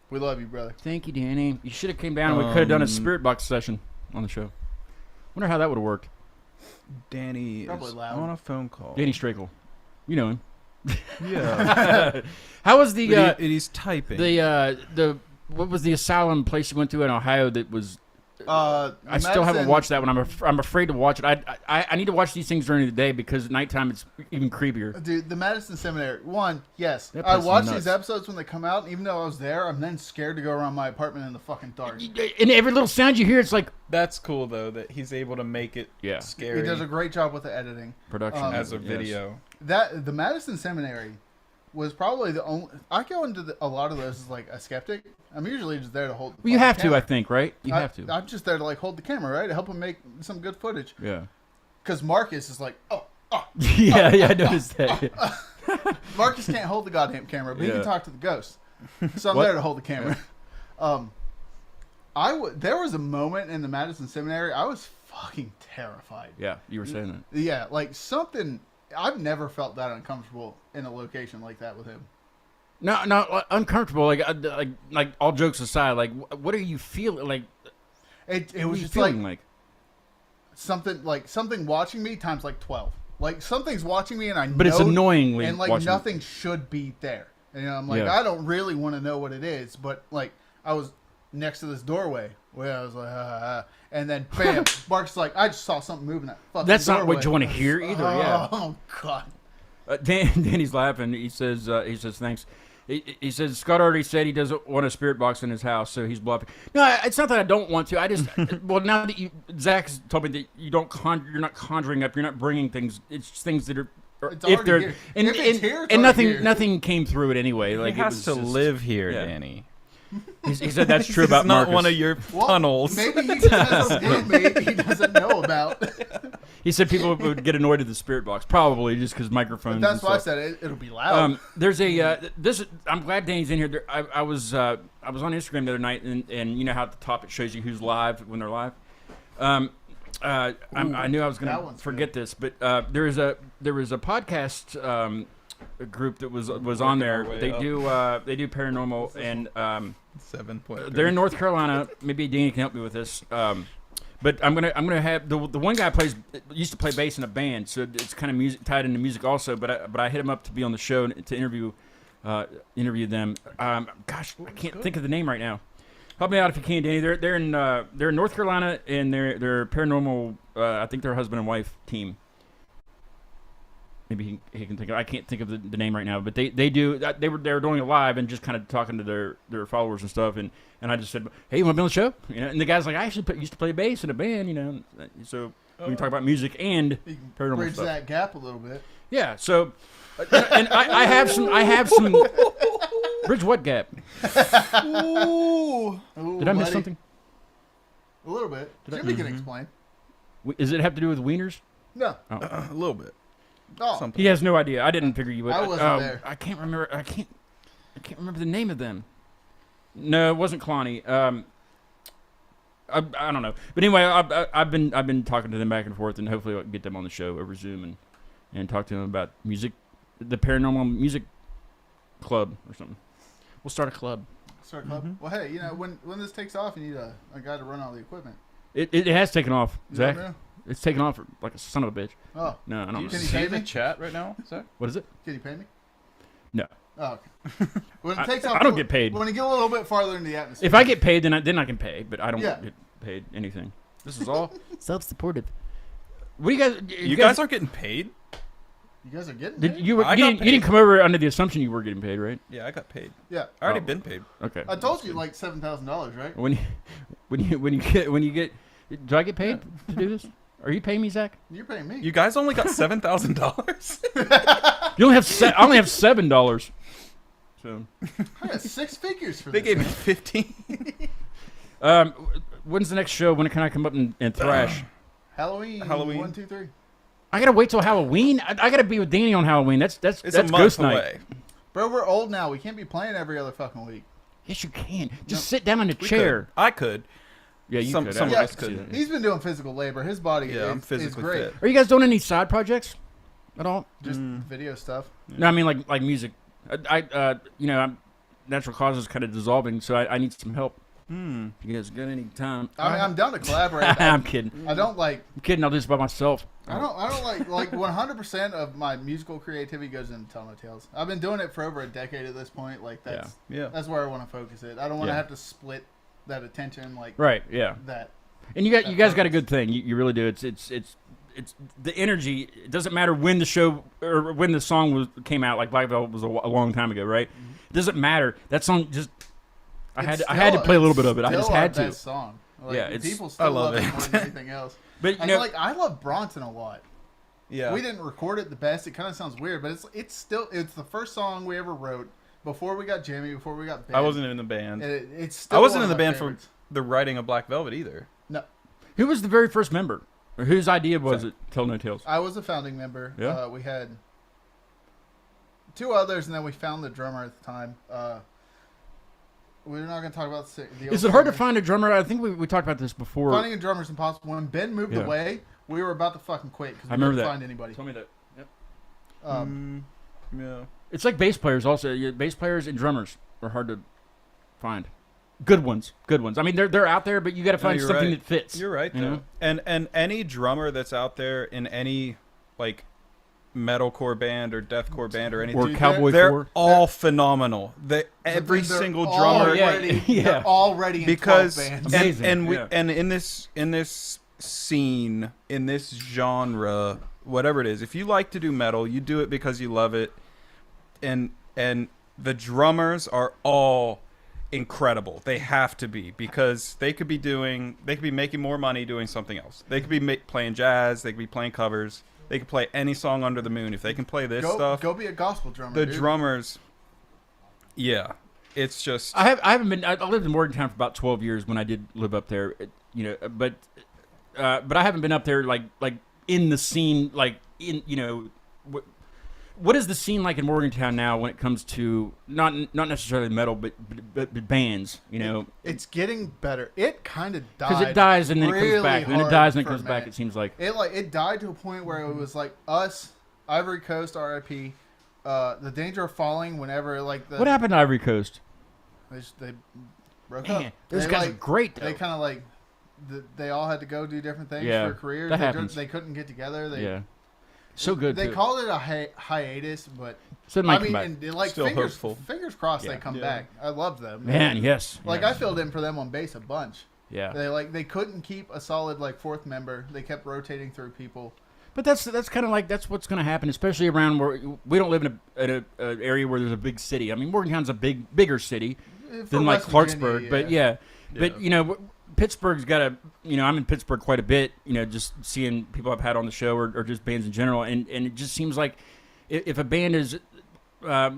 We love you, brother. Thank you, Danny. You should have came down and we could have done a spirit box session on the show. Wonder how that would have worked. Danny Probably is loud. on a phone call. Danny Strakel. You know him. Yeah. How was the But he's typing. the what was the asylum place you went to in Ohio that was I still haven't watched that one. I'm afraid to watch it. I need to watch these things during the day because at nighttime it's even creepier. Dude, the Madison Seminary. Yes. That I place is watch nuts. these episodes when they come out, and even though I was there, I'm then scared to go around my apartment in the fucking dark. And every little sound you hear, it's like That's cool though that he's able to make it Yeah. scary He does a great job with the editing. production as a yes. video. The Madison Seminary was probably the only. I go into a lot of those as like a skeptic. I'm usually just there to hold. Well, you have to, camera. I think, right? You have to. I'm just there to like hold the camera, right, to help him make some good footage. Yeah. Because Marcus is like, yeah, I noticed that. Marcus can't hold the goddamn camera, but he Yeah. can talk to the ghost. So I'm What? there to hold the camera. There was a moment in the Madison Seminary I was fucking terrified. Yeah, you were saying that. Yeah, like something. I've never felt that uncomfortable in a location like that with him. No, uncomfortable. Like all jokes aside, like what are you feeling? Like It what are was you just feeling like something watching me times like 12. Like something's watching me and I know. But it's annoyingly and like watching me. nothing should be there. And I'm like, Yeah. I don't really want to know what it is, but like I was next to this doorway where I was like, and then bam, Mark's like, I just saw something moving that fucking That's not doorway. what you want to hear either. Yeah. Oh god. Danny's laughing. He says thanks. He says Scott already said he doesn't want a spirit box in his house, so he's bluffing. No, it's not that I don't want to. I just well now that Zach's told me that you don't you're not conjuring up, you're not bringing things. It's just things that are It's if already they're here. and, If it's here, it's and already here. nothing came through it anyway. Like he it has was to just- live here, yeah. Danny. He said that's true It's about not Marcus. one of your Well, tunnels. Maybe he just has some roommate he doesn't know about. He said people would get annoyed at the spirit box, probably just because microphones. That's and why I stuff. said it'll be loud. There's a this. I'm glad Danny's in here. I was on Instagram the other night, and you know how at the top it shows you who's live when they're live. I knew I was going that to one's forget this, but there was a podcast group that was on there. our way They up. do paranormal, and 7.3. they're in North Carolina. Maybe Danny can help me with this. But I'm gonna have the one guy used to play bass in a band, so it's kind of music tied into music also. But I hit him up to be on the show to interview them. Gosh, I can't think of the name right now. Help me out if you can, Danny. They're in North Carolina, and they're paranormal. I think they're a husband and wife team. Maybe he can think of. I can't think of the name right now, but they do. They were doing it live and just kind of talking to their followers and stuff. And I just said, "Hey, you want to be on the show?" You know, and the guy's like, "I actually used to play bass in a band." You know, so we can talk about music and you can paranormal bridge stuff. that gap a little bit. Yeah. So, and I have some. Bridge what gap? Ooh, Did I miss buddy. something? A little bit. Did I- Jimmy can explain. Does it have to do with wieners? No. A little bit. Oh, Something. He has no idea. I didn't figure you would. I wasn't there. I can't remember. I can't remember the name of them. No, it wasn't Clonny. I don't know. But anyway, I've been talking to them back and forth, and hopefully I'll get them on the show over Zoom and talk to them about music, the paranormal music club or something. We'll start a club. Start club. Mm-hmm. Well, hey, when this takes off, you need a guy to run all the equipment. It has taken off, You Zach. know? It's taken off like a son of a bitch. Oh, No, I Do don't you know. Can you see pay the me? chat right now? Zach? What is it? can you pay me? No. Oh, okay. When it takes off, I don't get paid. When you get a little bit farther into the atmosphere. If I get paid, then I can pay, but I don't Yeah. get paid anything. This is all. Self-supportive. What do you guys? You guys aren't getting paid? You guys are getting Did paid? you didn't come over under the assumption you were getting paid, right? Yeah, I got paid. Yeah. I already been paid. Okay. I told you like $7,000, right? When you get, do I get paid to do this? Are you paying me, Zach? You're paying me. You guys only got $7,000. You only have I only have $7. So. I got 6 figures for They this. gave me 15. When's the next show? When can I come up and thrash? Halloween. Halloween. 1, 2, 3. I gotta wait till Halloween. I gotta be with Danny on Halloween. That's It's that's a month ghost night. away. Bro, we're old now. We can't be playing every other fucking week. Yes, you can. Just sit down in a We chair. could. I could. Yeah, you Some- could. some I of don't us see couldn't. that. He's been doing physical labor. His body Yeah, I'm is physically great. fit. Are you guys doing any side projects at all? Just video stuff. No, I mean like music. I'm natural causes kind of dissolving, so I need some help. If you guys got any time? I mean, I'm down to collaborate. I'm kidding. I don't like. I'm kidding. I'll do this by myself. I don't like 100% of my musical creativity goes into telling tales. I've been doing it for over a decade at this point. Like that's Yeah. that's where I want to focus it. I don't want to Yeah. have to split that attention like Right. Yeah. that. And you guys got a good thing. You really do. It's the energy. It doesn't matter when the show or when the song came out. Like Black Velvet was a long time ago, right? It doesn't matter. That song just. I had to play a little bit of it. I just had to. Best song. Like, Yeah, it's- people still I love it it. more than anything else. But And I love Bronson a lot. Yeah. We didn't record it the best. It kind of sounds weird, but it's still the first song we ever wrote before we got Jimmy, before we got Ben. I wasn't in the band. And it's still I wasn't one in of the my band favorites. for the writing of Black Velvet either. No, who was the very first member, or whose idea was it? Tell No Tales. I was a founding member. Yeah. We had 2 others, and then we found the drummer at the time. We're not going to talk about the. Is it hard to find a drummer? I think we talked about this before. Finding a drummer is impossible. When Ben moved Yeah. away, we were about to fucking quit because I we remember couldn't that. find anybody. Tell me that. Yep. Yeah. It's like bass players also. Bass players and drummers are hard to find. Good ones. I mean, they're out there, but you got to find you're something right. that fits. You're right, you though. know? And any drummer that's out there in any like metalcore band or deathcore band or anything, Or Dude, Cowboy they're Core. all phenomenal. Every They're single drummer, already, Yeah. they're already in because 12 bands. Amazing, and we yeah. and in this scene, in this genre, whatever it is, if you like to do metal, you do it because you love it, and the drummers are all incredible. They have to be, because they could be making more money doing something else. They could be playing jazz, they could be playing covers, they could play any song under the moon. If they can play this stuff, Go be a gospel drummer. the dude. drummers, yeah, it's just I haven't been. I lived in Morgantown for about 12 years when I did live up there. But I haven't been up there like in the scene, like in what is the scene like in Morgantown now when it comes to not necessarily metal but bands, It's getting better. It kind of died because it dies and then it really comes back, and then it hard dies and then it for a comes back. minute. It seems like It died to a point where it was like us, Ivory Coast, R.I.P. The Danger of Falling. Whenever what happened to Ivory Coast? they broke Man, up. those They, guys like, are great. They Though. kind of they all had to go do different things Yeah, for careers. that happens. They couldn't get together. Yeah, so good. They too. called it a hiatus, but So it might I come mean, back. and, Still hopeful. fingers crossed Yeah. they come Yeah. back. I love them. Man, yes. Like yes. I filled in for them on bass a bunch. Yeah. They couldn't keep a solid 4th member. They kept rotating through people. But that's kind of like that's what's going to happen, especially around where we don't live in a area where there's a big city. I mean, Morgantown's a bigger city For than like West Clarksburg, Virginia, but yeah. But Pittsburgh's got I'm in Pittsburgh quite a bit. Just seeing people I've had on the show or just bands in general, and it just seems like if a band is, I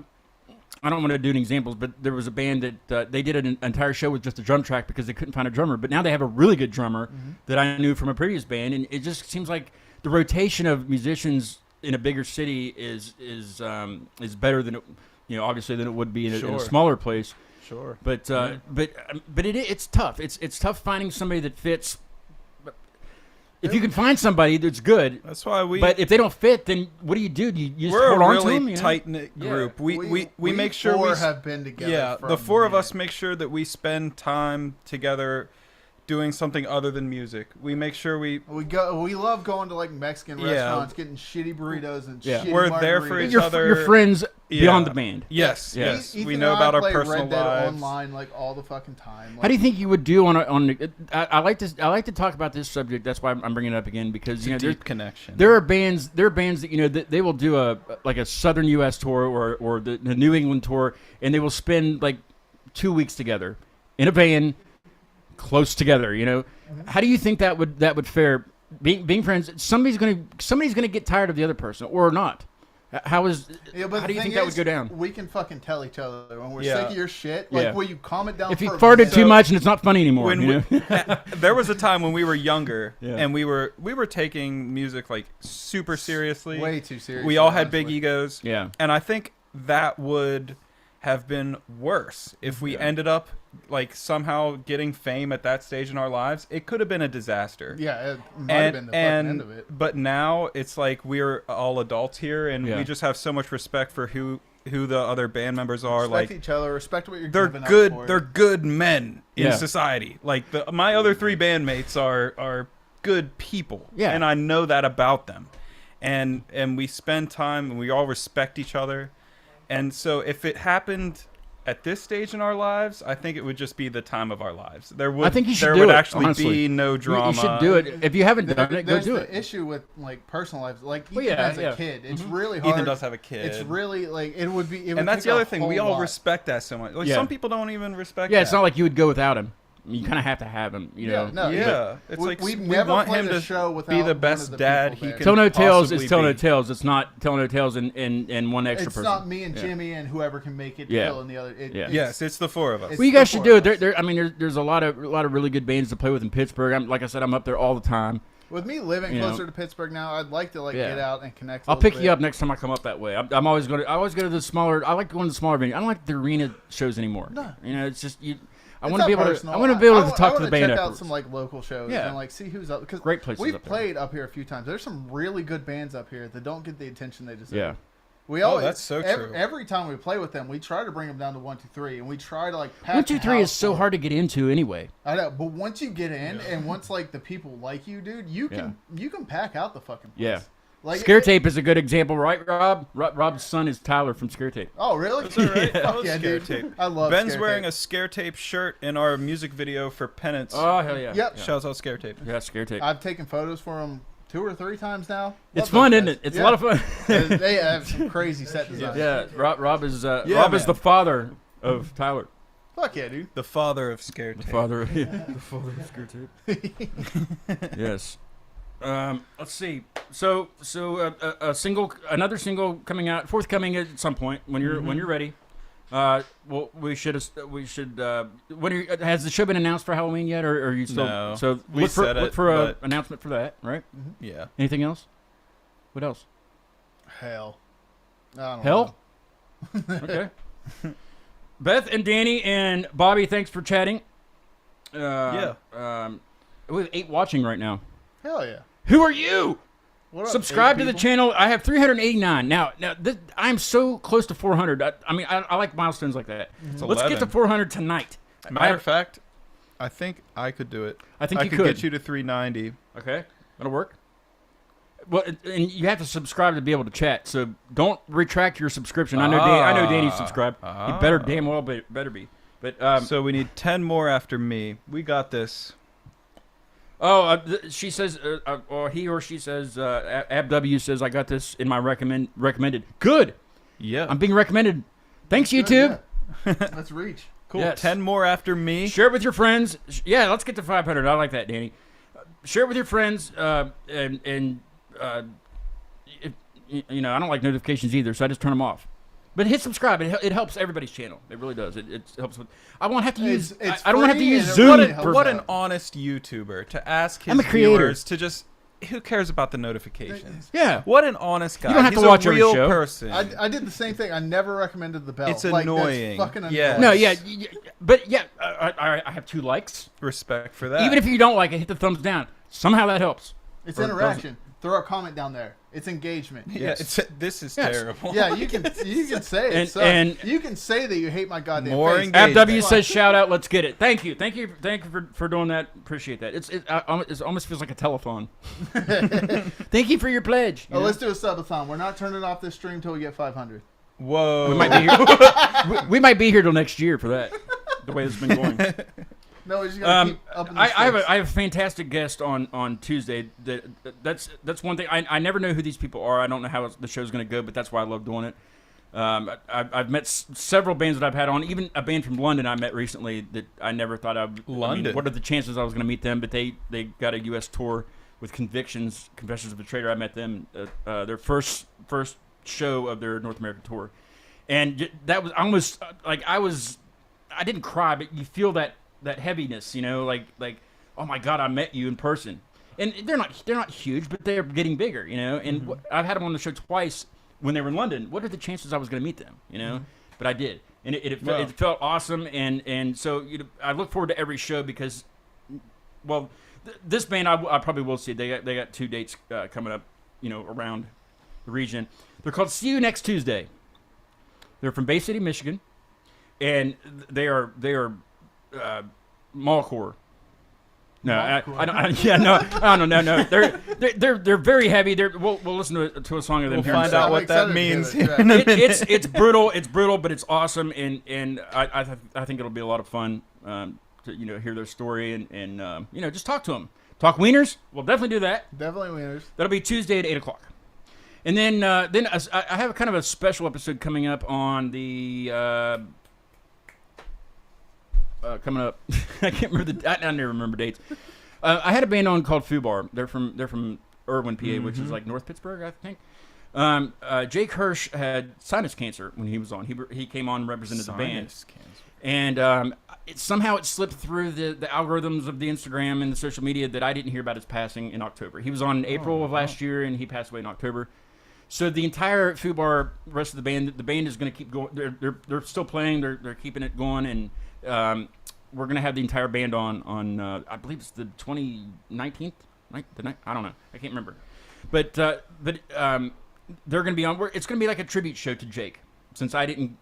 don't want to do any examples, but there was a band that they did an entire show with just a drum track because they couldn't find a drummer, but now they have a really good drummer that I knew from a previous band, and it just seems like the rotation of musicians in a bigger city is better than obviously than it would be in a smaller place. sure. But it's tough. It's tough finding somebody that fits. But if you can find somebody that's good, That's why but if they don't fit, then what do? You just we're hold a on really to them. tight knit group. We make sure four we have been together. yeah, for the a 4 of minute. us make sure that we spend time together doing something other than music. We make sure we We love going to Mexican Yeah. restaurants, getting shitty burritos and Yeah. shitty we're there for margaritas. each Your other. your friends beyond the band. Yes, Yeah. yes. Ethan We and know I about our play personal Red Dead lives. online like all the fucking time. How do you think you would do I like to talk about this subject. That's why I'm bringing it up again because It's you a know deep connection. there are bands that you know that they will do a Southern U.S. tour or the New England tour, and they will spend like 2 weeks together in a van, close together. You know, how do you think that would fare? Being friends, somebody's gonna get tired of the other person or not. How do you think that would go down? We can fucking tell each other when we're Yeah. sick of your shit. Like, Yeah. will you comment down? If you for a farted minute? too much and it's not funny anymore, When you know? there was a time when we were younger Yeah. and we were taking music like super seriously. way too serious. We all had big honestly. egos. Yeah. And I think that would have been worse if we ended up like somehow getting fame at that stage in our lives. It could have been a disaster. Yeah, it might have been the fucking end of it. But now it's like we're all adults here and Yeah. we just have so much respect for who the other band members are. Respect Like each other. Respect what you're they're giving good. Up for. They're good men in Yeah. society. Like my other three bandmates are good people. Yeah. And I know that about them. And we spend time and we all respect each other. And so if it happened at this stage in our lives, I think it would just be the time of our lives. There would I think you should there do would it, actually honestly. be no drama. You should do it. If you haven't done it, go There's do the it. issue with like personal lives. Like Ethan Well, yeah, has yeah. a kid. It's really hard. Ethan does have a kid. It's really like it would be. It would and that's take the a other thing. We whole all lot. respect that so much. Like Yeah. some people don't even respect Yeah, that. it's not like you would go without him. You kind of have to have him, you know. Yeah, no, Yeah, it's we- like we've we never want played him a to show be without the one of best the dad people he there. can. Tell no tales possibly is tell no be. tales. It's not tell no tales and one extra It's person. not me and Yeah. Jimmy and whoever can make it Yeah. kill and the other. Yeah. Yes, it's the four of us. It's- Well, you guys the should four do of it. us. I mean, there's a lot of really good bands to play with in Pittsburgh. Like I said, I'm up there all the time. With me living You know. closer to Pittsburgh now, I'd like to Yeah. get out and connect. I'll pick you up next time I come up that way. I always go to the smaller. I like going to the smaller venues. I don't like the arena shows anymore. No. You know, it's just you. I It's want to be not able personal. to. I want to be able to I talk to wanna the band check out afterwards. some like local shows Yeah. and like see who's up. Because Great places we've up there. played up here a few times. There's some really good bands up here that don't get the attention they deserve. Yeah. We Oh, always, that's so true. Every time we play with them, we try to bring them down to 1, 2, 3, and we try to like pack 1, 2, the 3 is house so full. hard to get into anyway. I know, but once you get in, and once like the people like you, dude, you can pack out the fucking place. Yeah. Like Scare Tape is a good example, right, Rob? Rob's son is Tyler from Scare Tape. Oh, really? That's all right. I Fuck love yeah, Scare dude. Tape. I love. Ben's Scare wearing Tape. a Scare Tape shirt in our music video for Penance. Oh hell yeah! Yep. Yeah, Shouts out Scare Tape. yeah Scare Tape. I've taken photos for them 2 or 3 times now. It's Love fun, those isn't guys. it? It's Yeah. a lot of fun. They have some crazy set designs. Yeah, Rob is Yeah, Rob is man. the father of Tyler. Fuck yeah, dude. The father of Scare The Tape. father, the father of Scare Tape. Yes. Let's see. So another single coming out, forthcoming at some point when you're ready. Well, we should. Has the show been announced for Halloween yet, or are you still? No. So We look said for it, an but- announcement for that, right? Yeah. Anything else? What else? Hell. I don't Hell. Okay. Beth and Danny and Bobby, thanks for chatting. Yeah. We have 8 watching right now. know. Hell yeah. Who are you? What up, Subscribe 8 to the people? channel. I have 389 now. I'm so close to 400. I like milestones like that. It's Let's get to 11. 400 tonight. Matter of fact, I think I could do it. I think I you could could. get you to 390. Okay, that'll work. Well, and you have to subscribe to be able to chat. So don't retract your subscription. I know Danny's subscribed. He better damn well better be. But So we need 10 more after me. We got this. she says, or he or she says, AbW says, I got this in my recommended. Good. Yeah. I'm being recommended. Thanks, Good, YouTube. yeah. Let's reach. cool. yes. 10 more after me. Share it with your friends. Yeah, let's get to 500. I like that, Danny. Share it with your friends, and you know, I don't like notifications either, so I just turn them off. But hit subscribe. It helps everybody's channel. It really does. It helps with. I won't have to use. It's I don't have to free use and it Zoom. really helps What out. an honest YouTuber to ask his I'm a creator. viewers to just. Who cares about the notifications? Yeah. What an honest guy. You don't have He's to watch a every real show. person. I did the same thing. I never recommended the bell. It's Like, annoying. That's fucking annoying. Yeah. No, yeah, but yeah, I have 2 likes. Respect for that. Even if you don't like it, hit the thumbs down. Somehow that helps. It's Or interaction. Throw a comment down there. It's engagement. yeah, this is Yes. terrible. Yeah, you can say it. And- so and- you can say that you hate my goddamn More face. engagement. AbW says shout out. Let's get it. Thank you for doing that. Appreciate that. It almost feels like a telethon. Thank you for your pledge. you Oh, know? let's do a subathon. We're not turning off this stream till we get 500. Whoa. We might be here. we might be here till next year for that. The way it's been going. No, he's gonna keep up in the I have stakes. I have a fantastic guest on Tuesday. That's one thing. I never know who these people are. I don't know how the show's going to go, but that's why I love doing it. I've met several bands that I've had on. Even a band from London I met recently that I never thought I would. London. I mean, what are the chances I was going to meet them? But they got a U.S. tour with Confessions of a Traitor. I met them their first show of their North American tour, and that was almost like I didn't cry, but you feel that heaviness, you know, like oh my God, I met you in person, and they're not huge, but they're getting bigger, you know. And I've had them on the show twice when they were in London. What are the chances I was going to meet them, you know? But I did, and it felt awesome, and so I look forward to every show because, well, this band I probably will see. They got 2 dates coming up, you know, around the region. They're called See You Next Tuesday. They're from Bay City, Michigan, and they are mallcore. No, I don't. No. They're very heavy. We'll listen to a song of them. We'll here find in a out second. what that means. It's brutal. It's brutal, but it's awesome, and I think it'll be a lot of fun to hear their story and just talk to them. Talk wieners. We'll definitely do that. Definitely winners. That'll be Tuesday at 8:00. And then I have kind of a special episode coming up on the. Coming up, I can't remember I never remember dates. I had a band on called Fubar. They're from Irwin, PA, which is like North Pittsburgh, I think. Jake Hirsch had sinus cancer when he was on. He came on and represented the band, and somehow it slipped through the algorithms of the Instagram and the social media that I didn't hear about his passing in October. He was on in April of last year, and he passed away in October. So the entire Fubar, rest of the band is going to keep going. They're still playing. They're keeping it going, and we're going to have the entire band on I believe it's the 19th. I don't know. I can't remember. But they're going to be on. It's going to be like a tribute show to Jake, since I didn't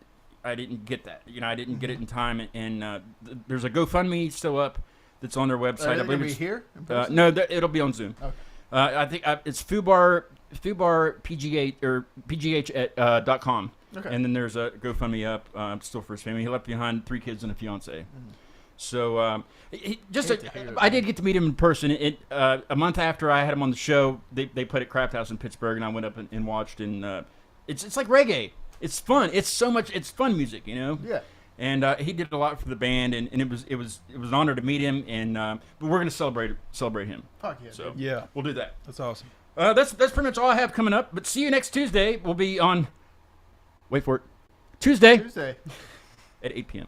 get that. I didn't get it in time, and there's a GoFundMe still up that's on their website. Are I believe it's here. In person? No, it'll be on Zoom. Okay. I think it's Fubar PGH or PGH at .com. Okay. And then there's a GoFundMe up still for his family. He left behind 3 kids and a fiance. So I did get to meet him in person. A month after I had him on the show, they played at Craft House in Pittsburgh, and I went up and watched. And it's like reggae. It's fun. It's fun music, you know. Yeah. And he did a lot for the band, and it was an honor to meet him. And but we're gonna celebrate him. Fuck yeah. So yeah, we'll do that. That's awesome. That's pretty much all I have coming up. But see you next Tuesday. We'll be on. Wait for it. Tuesday at 8 p.m.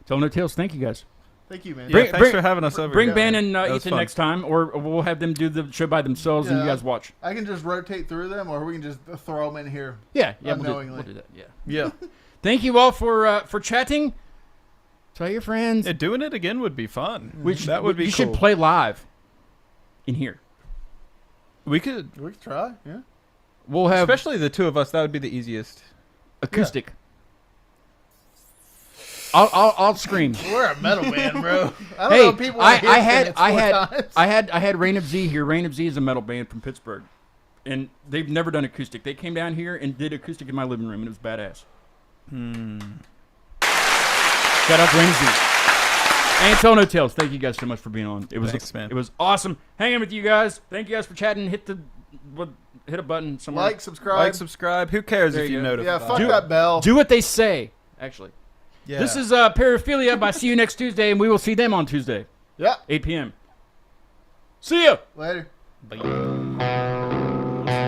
Tell No Tales. Thank you guys. Thank you, man. Thanks for having us over. Bring Ben and Ethan next time, or we'll have them do the show by themselves and you guys watch. I can just rotate through them, or we can just throw them in here. Yeah, we'll do that. Yeah. Thank you all for chatting. Tell your friends. Yeah, doing it again would be fun. That would be. You cool. should play live in here. We could try. Yeah. We'll have, especially the two of us. That would be the easiest. Acoustic. Yeah. I'll scream. We're a metal band, bro. I don't know people. I had Reign of Z here. Reign of Z is a metal band from Pittsburgh, and they've never done acoustic. They came down here and did acoustic in my living room, and it was badass. Shout out to Reign of Z. And Tell No Tales. Thank you guys so much for being on. Thanks, man. It was awesome hanging with you guys. Thank you guys for chatting. Hit a button somewhere. Like, subscribe. Who cares if you notify? Yeah, fuck that bell. Do what they say. Actually. Yeah. This is Paraphilia by See You Next Tuesday, and we will see them on Tuesday. Yeah. 8 p.m. See ya. Later. Bye.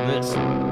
This.